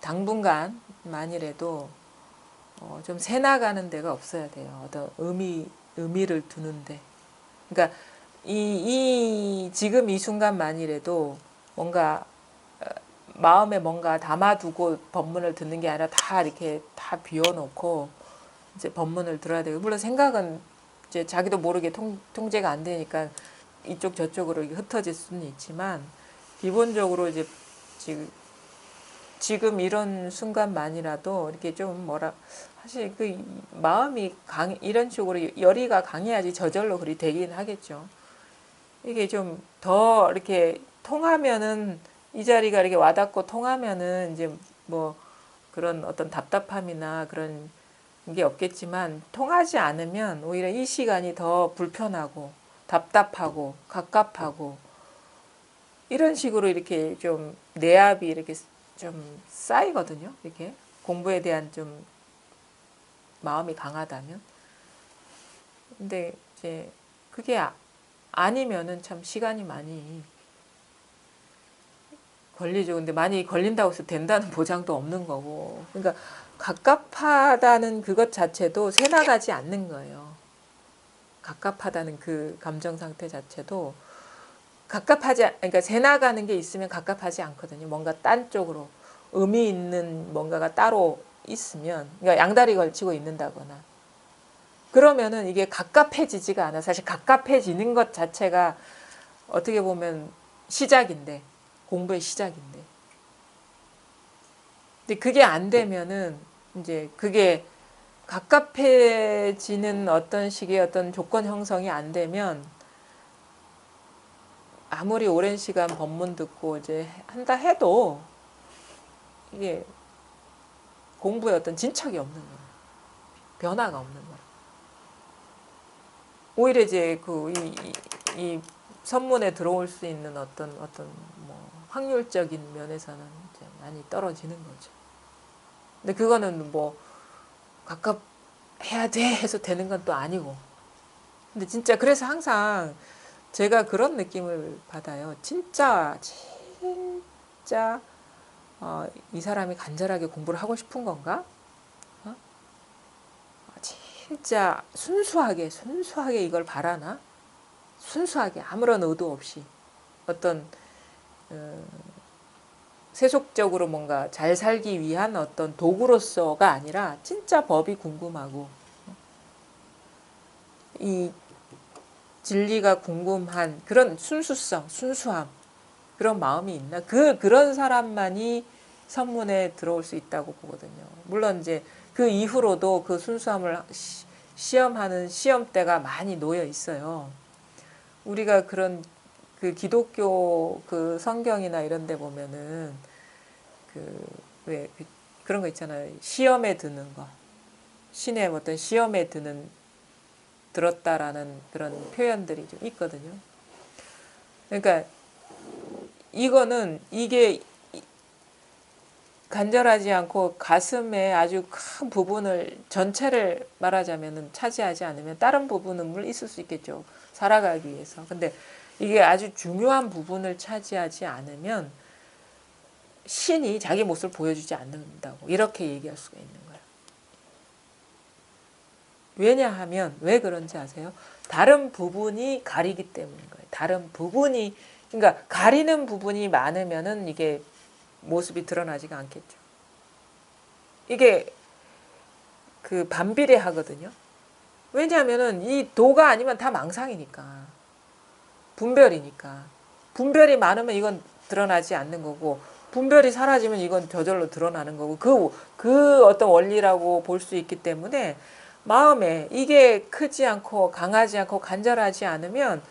당분간만이라도 좀 새나가는 데가 없어야 돼요. 어떤 의미를 두는데. 그러니까 지금 이 순간만이라도 뭔가 마음에 뭔가 담아두고 법문을 듣는 게 아니라 다 이렇게 다 비워놓고 이제 법문을 들어야 되고 물론 생각은 이제 자기도 모르게 통제가 안 되니까 이쪽 저쪽으로 흩어질 수는 있지만 기본적으로 이제 지금 이런 순간만이라도 이렇게 좀 사실 그 마음이 이런 식으로 열의가 강해야지 저절로 그리 되긴 하겠죠. 이게 좀 더 이렇게 통하면은 이 자리가 이렇게 와닿고 통하면은 이제 뭐 그런 어떤 답답함이나 그런 게 없겠지만 통하지 않으면 오히려 이 시간이 더 불편하고 답답하고 갑갑하고 이런 식으로 이렇게 좀 내압이 이렇게 좀 쌓이거든요. 이렇게 공부에 대한 좀 마음이 강하다면. 근데 이제 그게 아니면은 참 시간이 많이 걸리죠. 근데 많이 걸린다고 해서 된다는 보장도 없는 거고. 그러니까 갑갑하다는 그것 자체도 새나가지 않는 거예요. 갑갑하다는 그 감정 상태 자체도 그러니까 새나가는 게 있으면 갑갑하지 않거든요. 뭔가 딴 쪽으로 의미 있는 뭔가가 따로 있으면, 그러니까 양다리 걸치고 있는다거나. 그러면은 이게 갑갑해지지가 않아. 사실 갑갑해지는 것 자체가 어떻게 보면 시작인데, 공부의 시작인데. 근데 그게 안 되면은 이제 그게 갑갑해지는 어떤 식의 어떤 조건 형성이 안 되면 아무리 오랜 시간 법문 듣고 이제 한다 해도 이게 공부에 어떤 진척이 없는 거예요. 변화가 없는 거예요. 오히려 이제 이 선문에 들어올 수 있는 어떤 뭐 확률적인 면에서는 이제 많이 떨어지는 거죠. 근데 그거는 뭐 가깝해야 돼 해서 되는 건 또 아니고. 근데 진짜 그래서 항상 제가 그런 느낌을 받아요. 진짜 이 사람이 간절하게 공부를 하고 싶은 건가? 진짜 순수하게 이걸 바라나? 순수하게 아무런 의도 없이 어떤 세속적으로 뭔가 잘 살기 위한 어떤 도구로서가 아니라 진짜 법이 궁금하고 이 진리가 궁금한 그런 순수함 그런 마음이 있나? 그런 사람만이 선문에 들어올 수 있다고 보거든요. 물론 이제 그 이후로도 그 순수함을 시험하는 시험대가 많이 놓여 있어요. 우리가 그런 그 기독교 그 성경이나 이런 데 보면은 왜 그런 거 있잖아요. 시험에 드는 거. 신의 어떤 시험에 들었다라는 그런 표현들이 좀 있거든요. 그러니까 이게 간절하지 않고 가슴에 아주 큰 부분을 전체를 말하자면 차지하지 않으면 다른 부분은 물론 있을 수 있겠죠. 살아가기 위해서. 근데 이게 아주 중요한 부분을 차지하지 않으면 신이 자기 모습을 보여주지 않는다고 이렇게 얘기할 수가 있는 거예요. 왜냐하면 왜 그런지 아세요? 다른 부분이 가리기 때문인 거예요. 다른 부분이 그러니까 가리는 부분이 많으면은 이게 모습이 드러나지가 않겠죠. 이게 그 반비례하거든요. 왜냐하면은 이 도가 아니면 다 망상이니까. 분별이니까. 분별이 많으면 이건 드러나지 않는 거고 분별이 사라지면 이건 저절로 드러나는 거고 그 어떤 원리라고 볼 수 있기 때문에 마음에 이게 크지 않고 강하지 않고 간절하지 않으면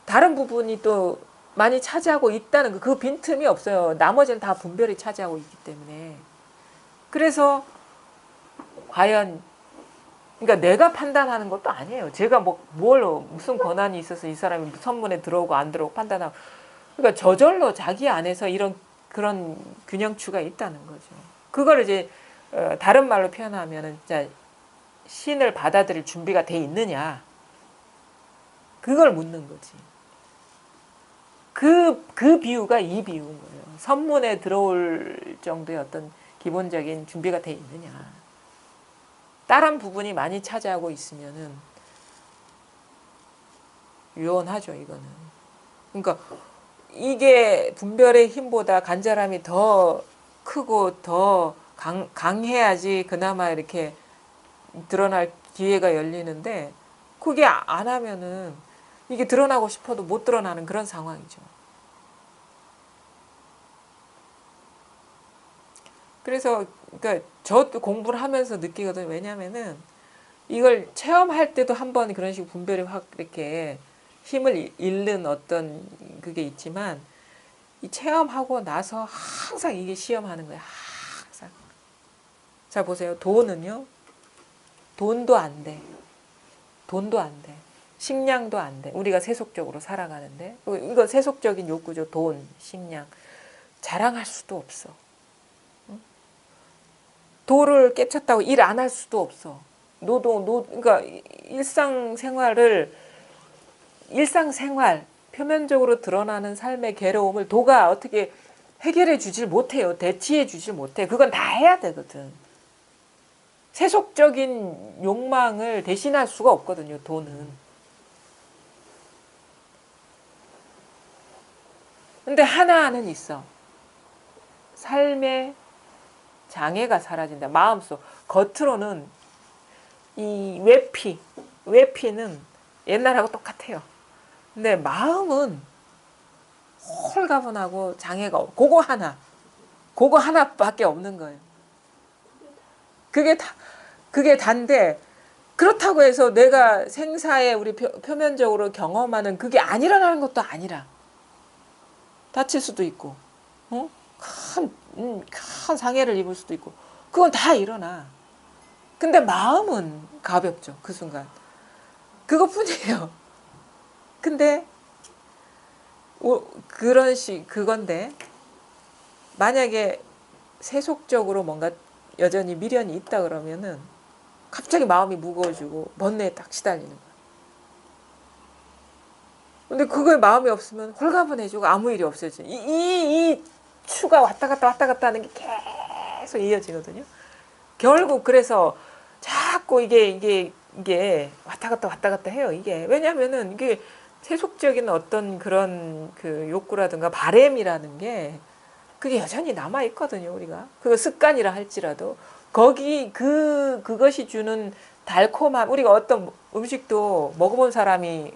다른 부분이 또 많이 차지하고 있다는 그 빈틈이 없어요. 나머지는 다 분별이 차지하고 있기 때문에. 그래서 과연 그러니까 내가 판단하는 것도 아니에요. 제가 무슨 권한이 있어서 이 사람이 선문에 들어오고 안 들어오고 판단하고 그러니까 저절로 자기 안에서 그런 균형추가 있다는 거죠. 그걸 이제 다른 말로 표현하면은 진짜 신을 받아들일 준비가 돼 있느냐 그걸 묻는 거지. 그 비유가 이 비유인 거예요. 선문에 들어올 정도의 어떤 기본적인 준비가 돼 있느냐. 다른 부분이 많이 차지하고 있으면은 유언하죠, 이거는. 그러니까 이게 분별의 힘보다 간절함이 더 크고 더 강해야지 그나마 이렇게 드러날 기회가 열리는데 그게 안 하면은 이게 드러나고 싶어도 못 드러나는 그런 상황이죠. 그래서 그러니까 저도 공부를 하면서 느끼거든요. 왜냐면은 이걸 체험할 때도 한번 그런 식으로 분별이 확 이렇게 힘을 잃는 어떤 그게 있지만 이 체험하고 나서 항상 이게 시험하는 거예요. 항상. 자 보세요. 돈은요. 돈도 안 돼. 돈도 안 돼. 식량도 안 돼. 우리가 세속적으로 살아가는데 이거 세속적인 욕구죠. 돈, 식량. 자랑할 수도 없어. 도를 깨쳤다고 일 안 할 수도 없어. 그러니까 일상생활 표면적으로 드러나는 삶의 괴로움을 도가 어떻게 해결해 주질 못해요. 대치해 주질 못해. 그건 다 해야 되거든. 세속적인 욕망을 대신할 수가 없거든요. 돈은. 근데 하나는 있어. 삶의 장애가 사라진다. 마음속. 겉으로는 이 외피는 옛날하고 똑같아요. 근데 마음은 홀가분하고 장애가 없고 그거 하나밖에 없는 거예요. 그게 단데 그렇다고 해서 내가 생사에 우리 표면적으로 경험하는 그게 안 일어나는 것도 아니라 다칠 수도 있고 큰 상해를 입을 수도 있고 그건 다 일어나. 근데 마음은 가볍죠. 그 순간. 그것뿐이에요. 근데 그건데 만약에 세속적으로 뭔가 여전히 미련이 있다 그러면은 갑자기 마음이 무거워지고 번뇌에 딱 시달리는 거야. 근데 그거에 마음이 없으면 홀가분해지고 아무 일이 없어져. 이 추가 왔다 갔다 하는 게 계속 이어지거든요. 결국 그래서 자꾸 이게 왔다 갔다 해요. 이게 왜냐하면은 이게 세속적인 어떤 그런 그 욕구라든가 바램이라는 게 그게 여전히 남아 있거든요. 우리가 그거 습관이라 할지라도 그것이 주는 달콤함. 우리가 어떤 음식도 먹어본 사람이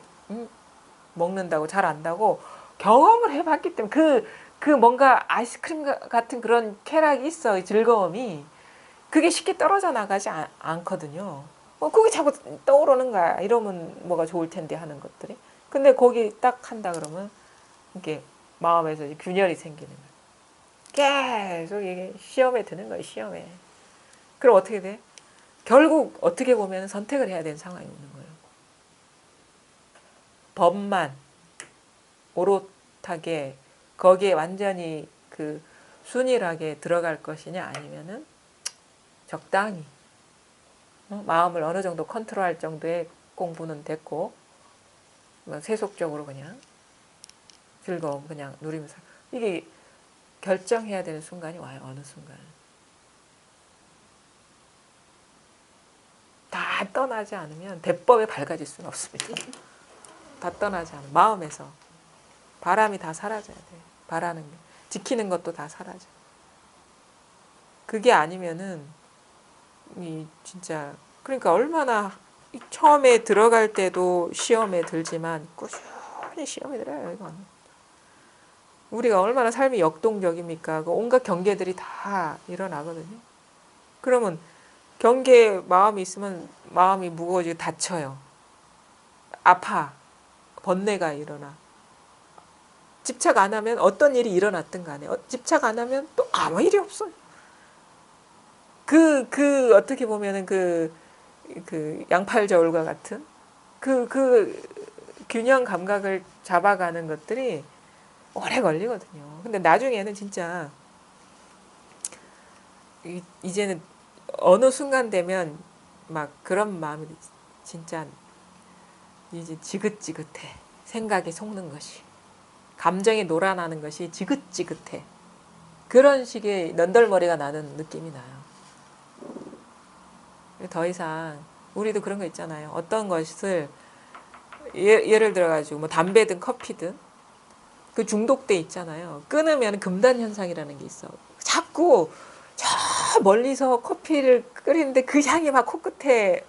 먹는다고 잘 안다고 경험을 해봤기 때문에 그 뭔가 아이스크림 같은 그런 쾌락이 있어. 즐거움이. 그게 쉽게 떨어져 나가지 않거든요. 그게 자꾸 떠오르는 거야. 이러면 뭐가 좋을 텐데 하는 것들이. 근데 거기 딱 한다 그러면 이게 마음에서 균열이 생기는 거야. 계속 이게 시험에 드는 거야. 시험에. 그럼 어떻게 돼? 결국 어떻게 보면 선택을 해야 되는 상황이 오는 거예요. 법만 오롯하게 거기에 완전히 그 순일하게 들어갈 것이냐 아니면은 적당히 마음을 어느 정도 컨트롤할 정도의 공부는 됐고 세속적으로 그냥 즐거움 그냥 누리면서 이게 결정해야 되는 순간이 와요. 어느 순간 다 떠나지 않으면 대법에 밝아질 수는 없습니다. 다 떠나지 않으면 마음에서 바람이 다 사라져야 돼요. 바라는 게 지키는 것도 다 사라져. 그게 아니면은 이 진짜 그러니까 얼마나 처음에 들어갈 때도 시험에 들지만 꾸준히 시험에 들어요. 이건 우리가 얼마나 삶이 역동적입니까? 그 온갖 경계들이 다 일어나거든요. 그러면 경계에 마음이 있으면 마음이 무거워지고 다쳐요. 아파. 번뇌가 일어나. 집착 안 하면 어떤 일이 일어났든 간에 집착 안 하면 또 아무 일이 없어요. 어떻게 보면은 그 양팔 저울과 같은 그 균형 감각을 잡아가는 것들이 오래 걸리거든요. 근데 나중에는 진짜 이제는 어느 순간 되면 막 그런 마음이 진짜 이제 지긋지긋해. 생각에 속는 것이. 감정에 놀아나는 것이 지긋지긋해. 그런 식의 넌덜머리가 나는 느낌이 나요. 더 이상 우리도 그런 거 있잖아요. 어떤 것을 예를 들어가지고 뭐 담배든 커피든 그 중독돼 있잖아요. 끊으면 금단 현상이라는 게 있어. 자꾸 저 멀리서 커피를 끓이는데 그 향이 막 코끝에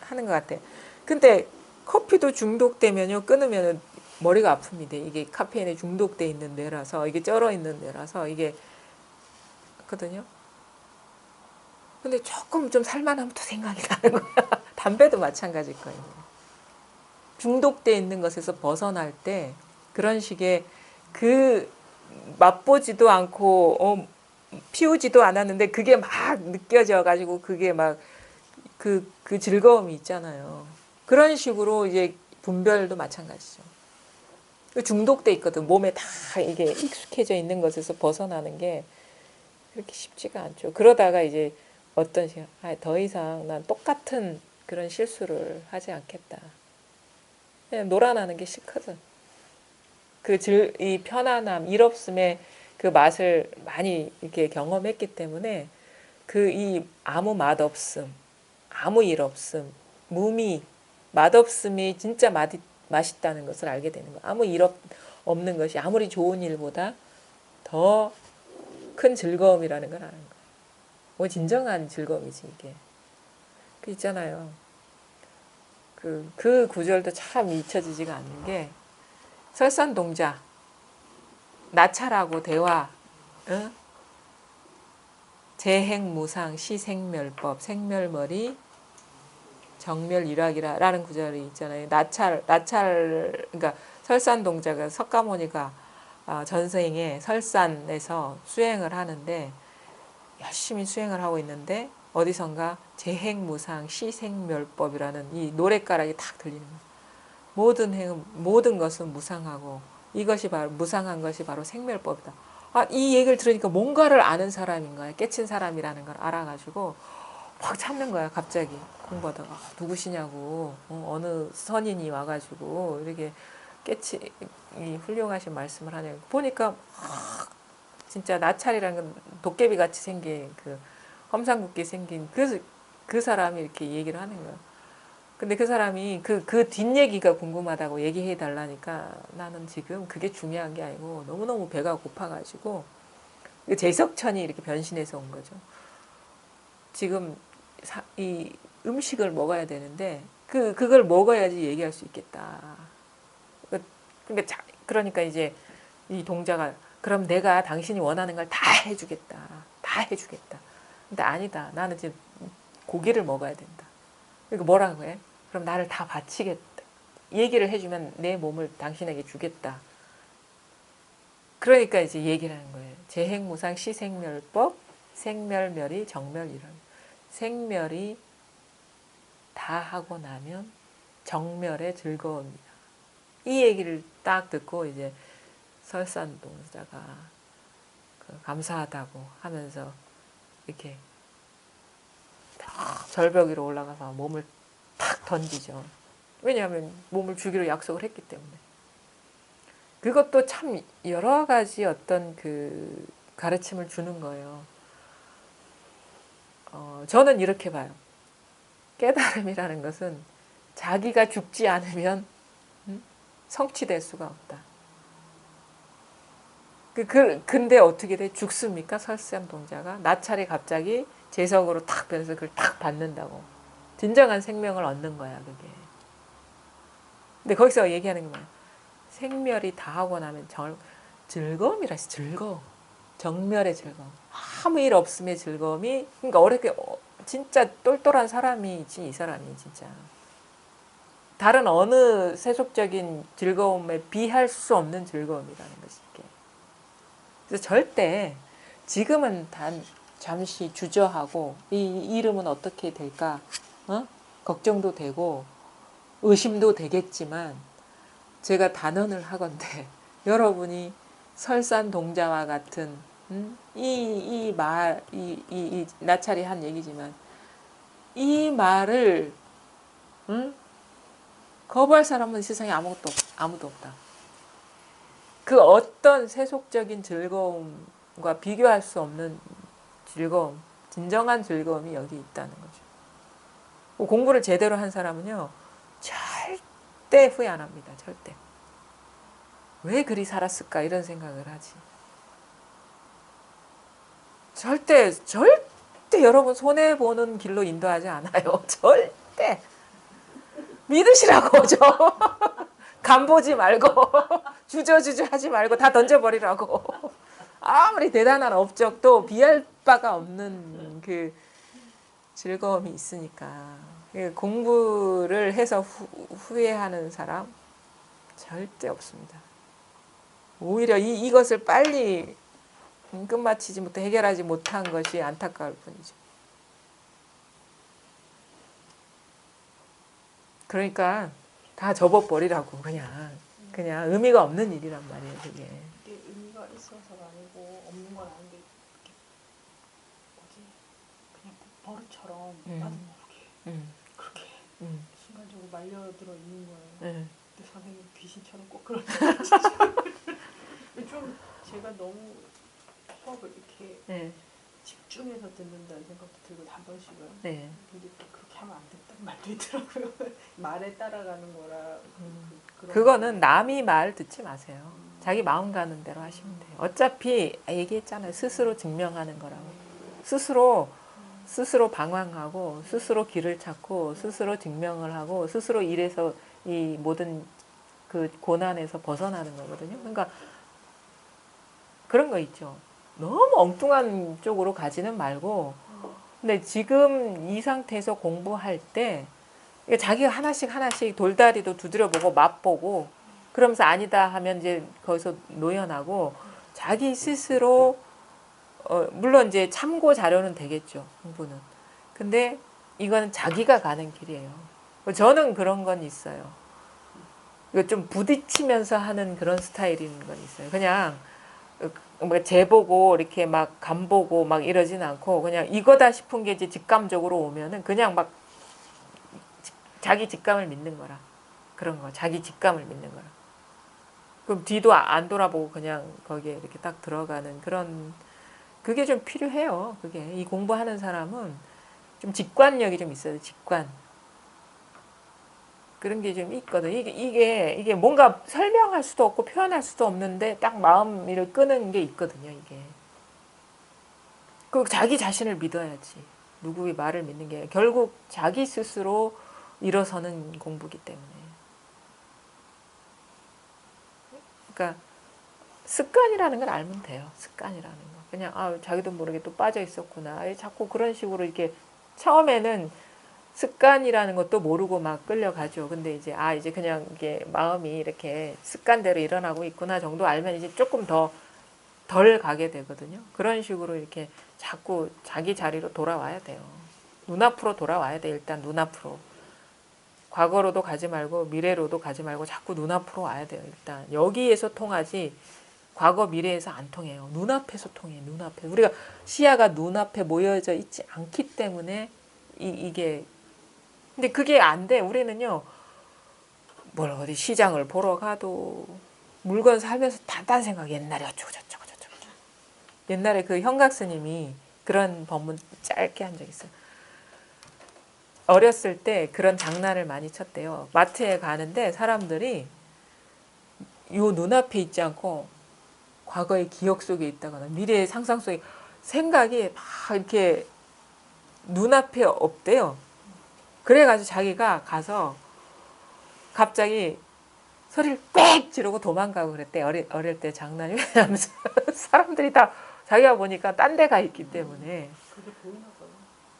하는 것 같아. 근데 커피도 중독되면요. 끊으면 머리가 아픕니다. 이게 카페인에 중독돼 있는 뇌라서 이게 쩔어 있는 뇌라서 이게 거든요. 근데 조금 좀 살만하면 또 생각이 나는 거야. 담배도 마찬가지일 거예요. 중독돼 있는 것에서 벗어날 때 그런 식의 그 맛보지도 않고 피우지도 않았는데 그게 막 느껴져 가지고 그게 막 그 즐거움이 있잖아요. 그런 식으로 이제 분별도 마찬가지죠. 중독돼 있거든. 몸에 다 이게 익숙해져 있는 것에서 벗어나는 게 그렇게 쉽지가 않죠. 그러다가 이제 어떤 시간, 더 이상 난 똑같은 그런 실수를 하지 않겠다. 그냥 놀아나는 게 싫거든. 이 편안함, 일 없음의 그 맛을 많이 이렇게 경험했기 때문에 이 아무 맛 없음, 아무 일 없음, 무미, 맛없음이 진짜 맛있다는 것을 알게 되는 거야. 아무 일 없는 것이 아무리 좋은 일보다 더 큰 즐거움이라는 걸 아는 거야. 뭐 진정한 즐거움이지 이게. 그 있잖아요. 그 구절도 참 잊혀지지가 않는 게 설산동자 나찰하고 대화 어? 재행무상 시생멸법 생멸머리 정멸일학이라는 구절이 있잖아요. 나찰 그러니까 설산동자가 석가모니가 전생에 설산에서 수행을 하는데 열심히 수행을 하고 있는데 어디선가 재행무상 시생멸법이라는 이 노랫가락이 탁 들리는 거예요. 모든 것은 무상하고 이것이 바로 무상한 것이 바로 생멸법이다. 이 얘기를 들으니까 뭔가를 아는 사람인 거야. 깨친 사람이라는 걸 알아가지고 막 찾는 거야. 갑자기 공부하다가 누구시냐고 어느 선인이 와가지고 이렇게 이 훌륭하신 말씀을 하냐고 보니까 진짜 나찰이라는 건 도깨비 같이 생긴 그 험상궂게 생긴 그 사람이 이렇게 얘기를 하는 거야. 근데 그 사람이 그 뒷얘기가 궁금하다고 얘기해 달라니까 나는 지금 그게 중요한 게 아니고 너무너무 배가 고파가지고 제석천이 이렇게 변신해서 온 거죠. 지금 이 음식을 먹어야 되는데 그걸 먹어야지 얘기할 수 있겠다. 그러니까 이제 이 동자가 그럼 내가 당신이 원하는 걸 다 해주겠다. 다 해주겠다. 근데 아니다. 나는 지금 고기를 먹어야 된다. 그러니까 뭐라고 해? 그럼 나를 다 바치겠다. 얘기를 해주면 내 몸을 당신에게 주겠다. 그러니까 이제 얘기를 하는 거예요. 재행무상 시생멸법, 생멸멸이 정멸이란. 생멸이 다 하고 나면 정멸의 즐거움이다. 이 얘기를 딱 듣고 이제 설산동자가 감사하다고 하면서 이렇게 딱 절벽 위로 올라가서 몸을 탁 던지죠. 왜냐하면 몸을 주기로 약속을 했기 때문에. 그것도 참 여러 가지 어떤 그 가르침을 주는 거예요. 저는 이렇게 봐요. 깨달음이라는 것은 자기가 죽지 않으면 성취될 수가 없다. 근데 어떻게 돼? 죽습니까? 설산동자가 나찰이 갑자기 재석으로 탁 변해서 그걸 탁 받는다고. 진정한 생명을 얻는 거야, 그게. 근데 거기서 얘기하는 게 뭐야? 생멸이 다 하고 나면 즐거움이라시, 즐거움. 정멸의 즐거움. 아무 일 없음의 즐거움이, 그러니까 어렵게, 진짜 똘똘한 사람이지, 이 사람이 진짜. 다른 어느 세속적인 즐거움에 비할 수 없는 즐거움이라는 것이 이게. 그래서 절대 지금은 잠시 주저하고 이 이름은 어떻게 될까 걱정도 되고 의심도 되겠지만 제가 단언을 하건대 여러분이 설산동자와 같은 이 나찰이 한 얘기지만 이 말을 거부할 사람은 세상에 아무도 없다. 그 어떤 세속적인 즐거움과 비교할 수 없는 즐거움, 진정한 즐거움이 여기 있다는 거죠. 공부를 제대로 한 사람은요, 절대 후회 안 합니다. 절대. 왜 그리 살았을까 이런 생각을 하지. 절대 여러분 손해보는 길로 인도하지 않아요. 절대. 믿으시라고 좀. 간보지 말고 주저주저 하지 말고 다 던져버리라고. 아무리 대단한 업적도 비할 바가 없는 그 즐거움이 있으니까. 공부를 해서 후회하는 사람 절대 없습니다. 오히려 이것을 빨리 끝마치지 못해 해결하지 못한 것이 안타까울 뿐이죠. 그러니까 다 접어버리라고 그냥 의미가 없는 일이란 말이에요. 그게. 이게 의미가 있어서가 아니고 없는 건 아닌데 뭐지? 그냥 버릇처럼 나도 모르게 그렇게 순간적으로 말려들어 있는 거예요. 근데 선생님 귀신처럼 꼭 그런 좀 제가 너무 수업을 이렇게 집중해서 듣는다는 생각도 들고 한 번씩은 근데 또 그렇게 하면 안 된다는 말도 있더라고요. 말에 따라가는 거라 그거는 남이 말 듣지 마세요. 자기 마음 가는 대로 하시면 돼요. 어차피 얘기했잖아요. 스스로 증명하는 거라고. 스스로 방황하고 스스로 길을 찾고 스스로 증명을 하고 스스로 일해서 이 모든 그 고난에서 벗어나는 거거든요. 그러니까 그런 거 있죠. 너무 엉뚱한 쪽으로 가지는 말고 근데 지금 이 상태에서 공부할 때 자기가 하나씩 돌다리도 두드려보고 맛보고 그러면서 아니다 하면 이제 거기서 노연하고 자기 스스로 물론 이제 참고 자료는 되겠죠. 공부는. 근데 이거는 자기가 가는 길이에요. 저는 그런 건 있어요. 이거 좀 부딪히면서 하는 그런 스타일인 건 있어요. 그냥 재보고 이렇게 막 간보고 막 이러진 않고 그냥 이거다 싶은 게 이제 직감적으로 오면은 그냥 막 자기 직감을 믿는 거라. 그런 거. 자기 직감을 믿는 거라. 그럼 뒤도 안 돌아보고 그냥 거기에 이렇게 딱 들어가는 그런 그게 좀 필요해요. 그게 이 공부하는 사람은 좀 직관력이 좀 있어요. 직관. 그런 게 좀 있거든. 이게 뭔가 설명할 수도 없고 표현할 수도 없는데 딱 마음을 끄는 게 있거든요. 이게. 그 자기 자신을 믿어야지. 누구의 말을 믿는 게 결국 자기 스스로 일어서는 공부기 때문에. 그러니까 습관이라는 걸 알면 돼요. 습관이라는 거. 그냥 자기도 모르게 또 빠져 있었구나. 자꾸 그런 식으로 이렇게 처음에는 습관이라는 것도 모르고 막 끌려가죠. 근데 이제 이제 그냥 이게 마음이 이렇게 습관대로 일어나고 있구나 정도 알면 이제 조금 더 덜 가게 되거든요. 그런 식으로 이렇게 자꾸 자기 자리로 돌아와야 돼요. 눈앞으로 돌아와야 돼. 일단 눈앞으로. 과거로도 가지 말고 미래로도 가지 말고 자꾸 눈앞으로 와야 돼요. 일단 여기에서 통하지 과거 미래에서 안 통해요. 눈앞에서 통해요. 눈앞에. 우리가 시야가 눈앞에 모여져 있지 않기 때문에 이게 근데 그게 안 돼. 우리는요. 뭘 어디 시장을 보러 가도 물건 살면서 딴 생각 옛날에 어쩌고 저쩌고 저쩌고 옛날에 그 현각 스님이 그런 법문 짧게 한 적 있어요. 어렸을 때 그런 장난을 많이 쳤대요. 마트에 가는데 사람들이 요 눈앞에 있지 않고 과거의 기억 속에 있다거나 미래의 상상 속에 생각이 막 이렇게 눈앞에 없대요. 그래가지고 자기가 가서 갑자기 소리를 꽥 지르고 도망가고 그랬대. 어릴 때 장난이. 왜냐하면 사람들이 다 자기가 보니까 딴 데 가 있기 때문에. 그게 보이나 봐요.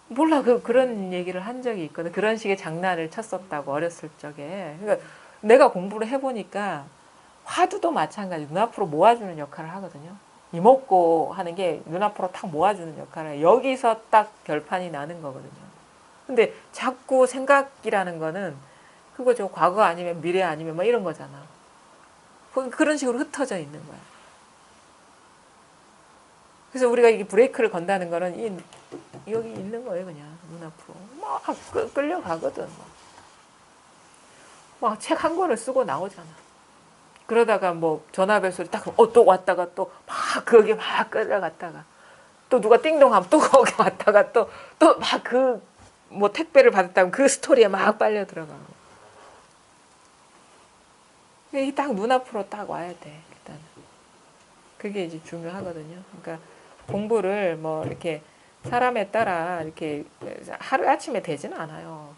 몰라. 그런 얘기를 한 적이 있거든. 그런 식의 장난을 쳤었다고 어렸을 적에. 그러니까 내가 공부를 해보니까 화두도 마찬가지. 눈앞으로 모아주는 역할을 하거든요. 이목고 하는 게 눈앞으로 탁 모아주는 역할을 해요. 여기서 딱 결판이 나는 거거든요. 근데 자꾸 생각이라는 거는 그거죠. 과거 아니면 미래 아니면 뭐 이런 거잖아. 그런 식으로 흩어져 있는 거야. 그래서 우리가 이게 브레이크를 건다는 거는 여기 있는 거예요. 그냥 눈앞으로. 막 끌려가거든. 막 책 한 권을 쓰고 나오잖아. 그러다가 뭐 전화벨 소리 딱 또 왔다가 또 막 거기 막 끌려갔다가 또 누가 띵동하면 또 거기 왔다가 또 막 뭐 택배를 받았다면 그 스토리에 막 빨려 들어가고. 이게 딱 눈앞으로 딱 와야 돼. 일단 그게 이제 중요하거든요. 그러니까 공부를 뭐 이렇게 사람에 따라 이렇게 하루 아침에 되지는 않아요.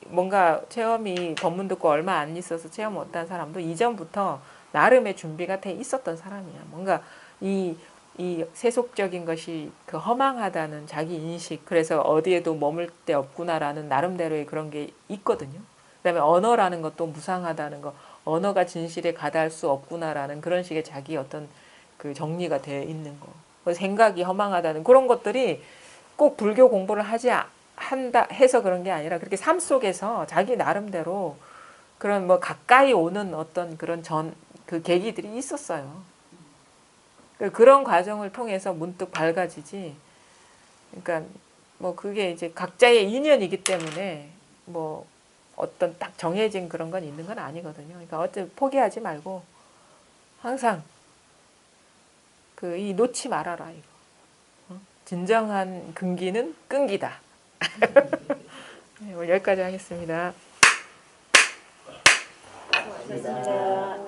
뭔가 체험이 법문 듣고 얼마 안 있어서 체험 못한 사람도 이전부터 나름의 준비가 돼 있었던 사람이야. 뭔가 이 세속적인 것이 그 허망하다는 자기 인식, 그래서 어디에도 머물 데 없구나라는 나름대로의 그런 게 있거든요. 그다음에 언어라는 것도 무상하다는 거, 언어가 진실에 가닿을 수 없구나라는 그런 식의 자기 어떤 그 정리가 돼 있는 거. 생각이 허망하다는 그런 것들이 꼭 불교 공부를 한다 해서 그런 게 아니라 그렇게 삶 속에서 자기 나름대로 그런 뭐 가까이 오는 어떤 그런 그 계기들이 있었어요. 그런 과정을 통해서 문득 밝아지지. 그러니까 뭐 그게 이제 각자의 인연이기 때문에 뭐 어떤 딱 정해진 그런 건 있는 건 아니거든요. 그러니까 어쨌든 포기하지 말고 항상 이 놓지 말아라 이거. 진정한 근기는 끈기다. 네, 오늘 여기까지 하겠습니다. 고맙습니다.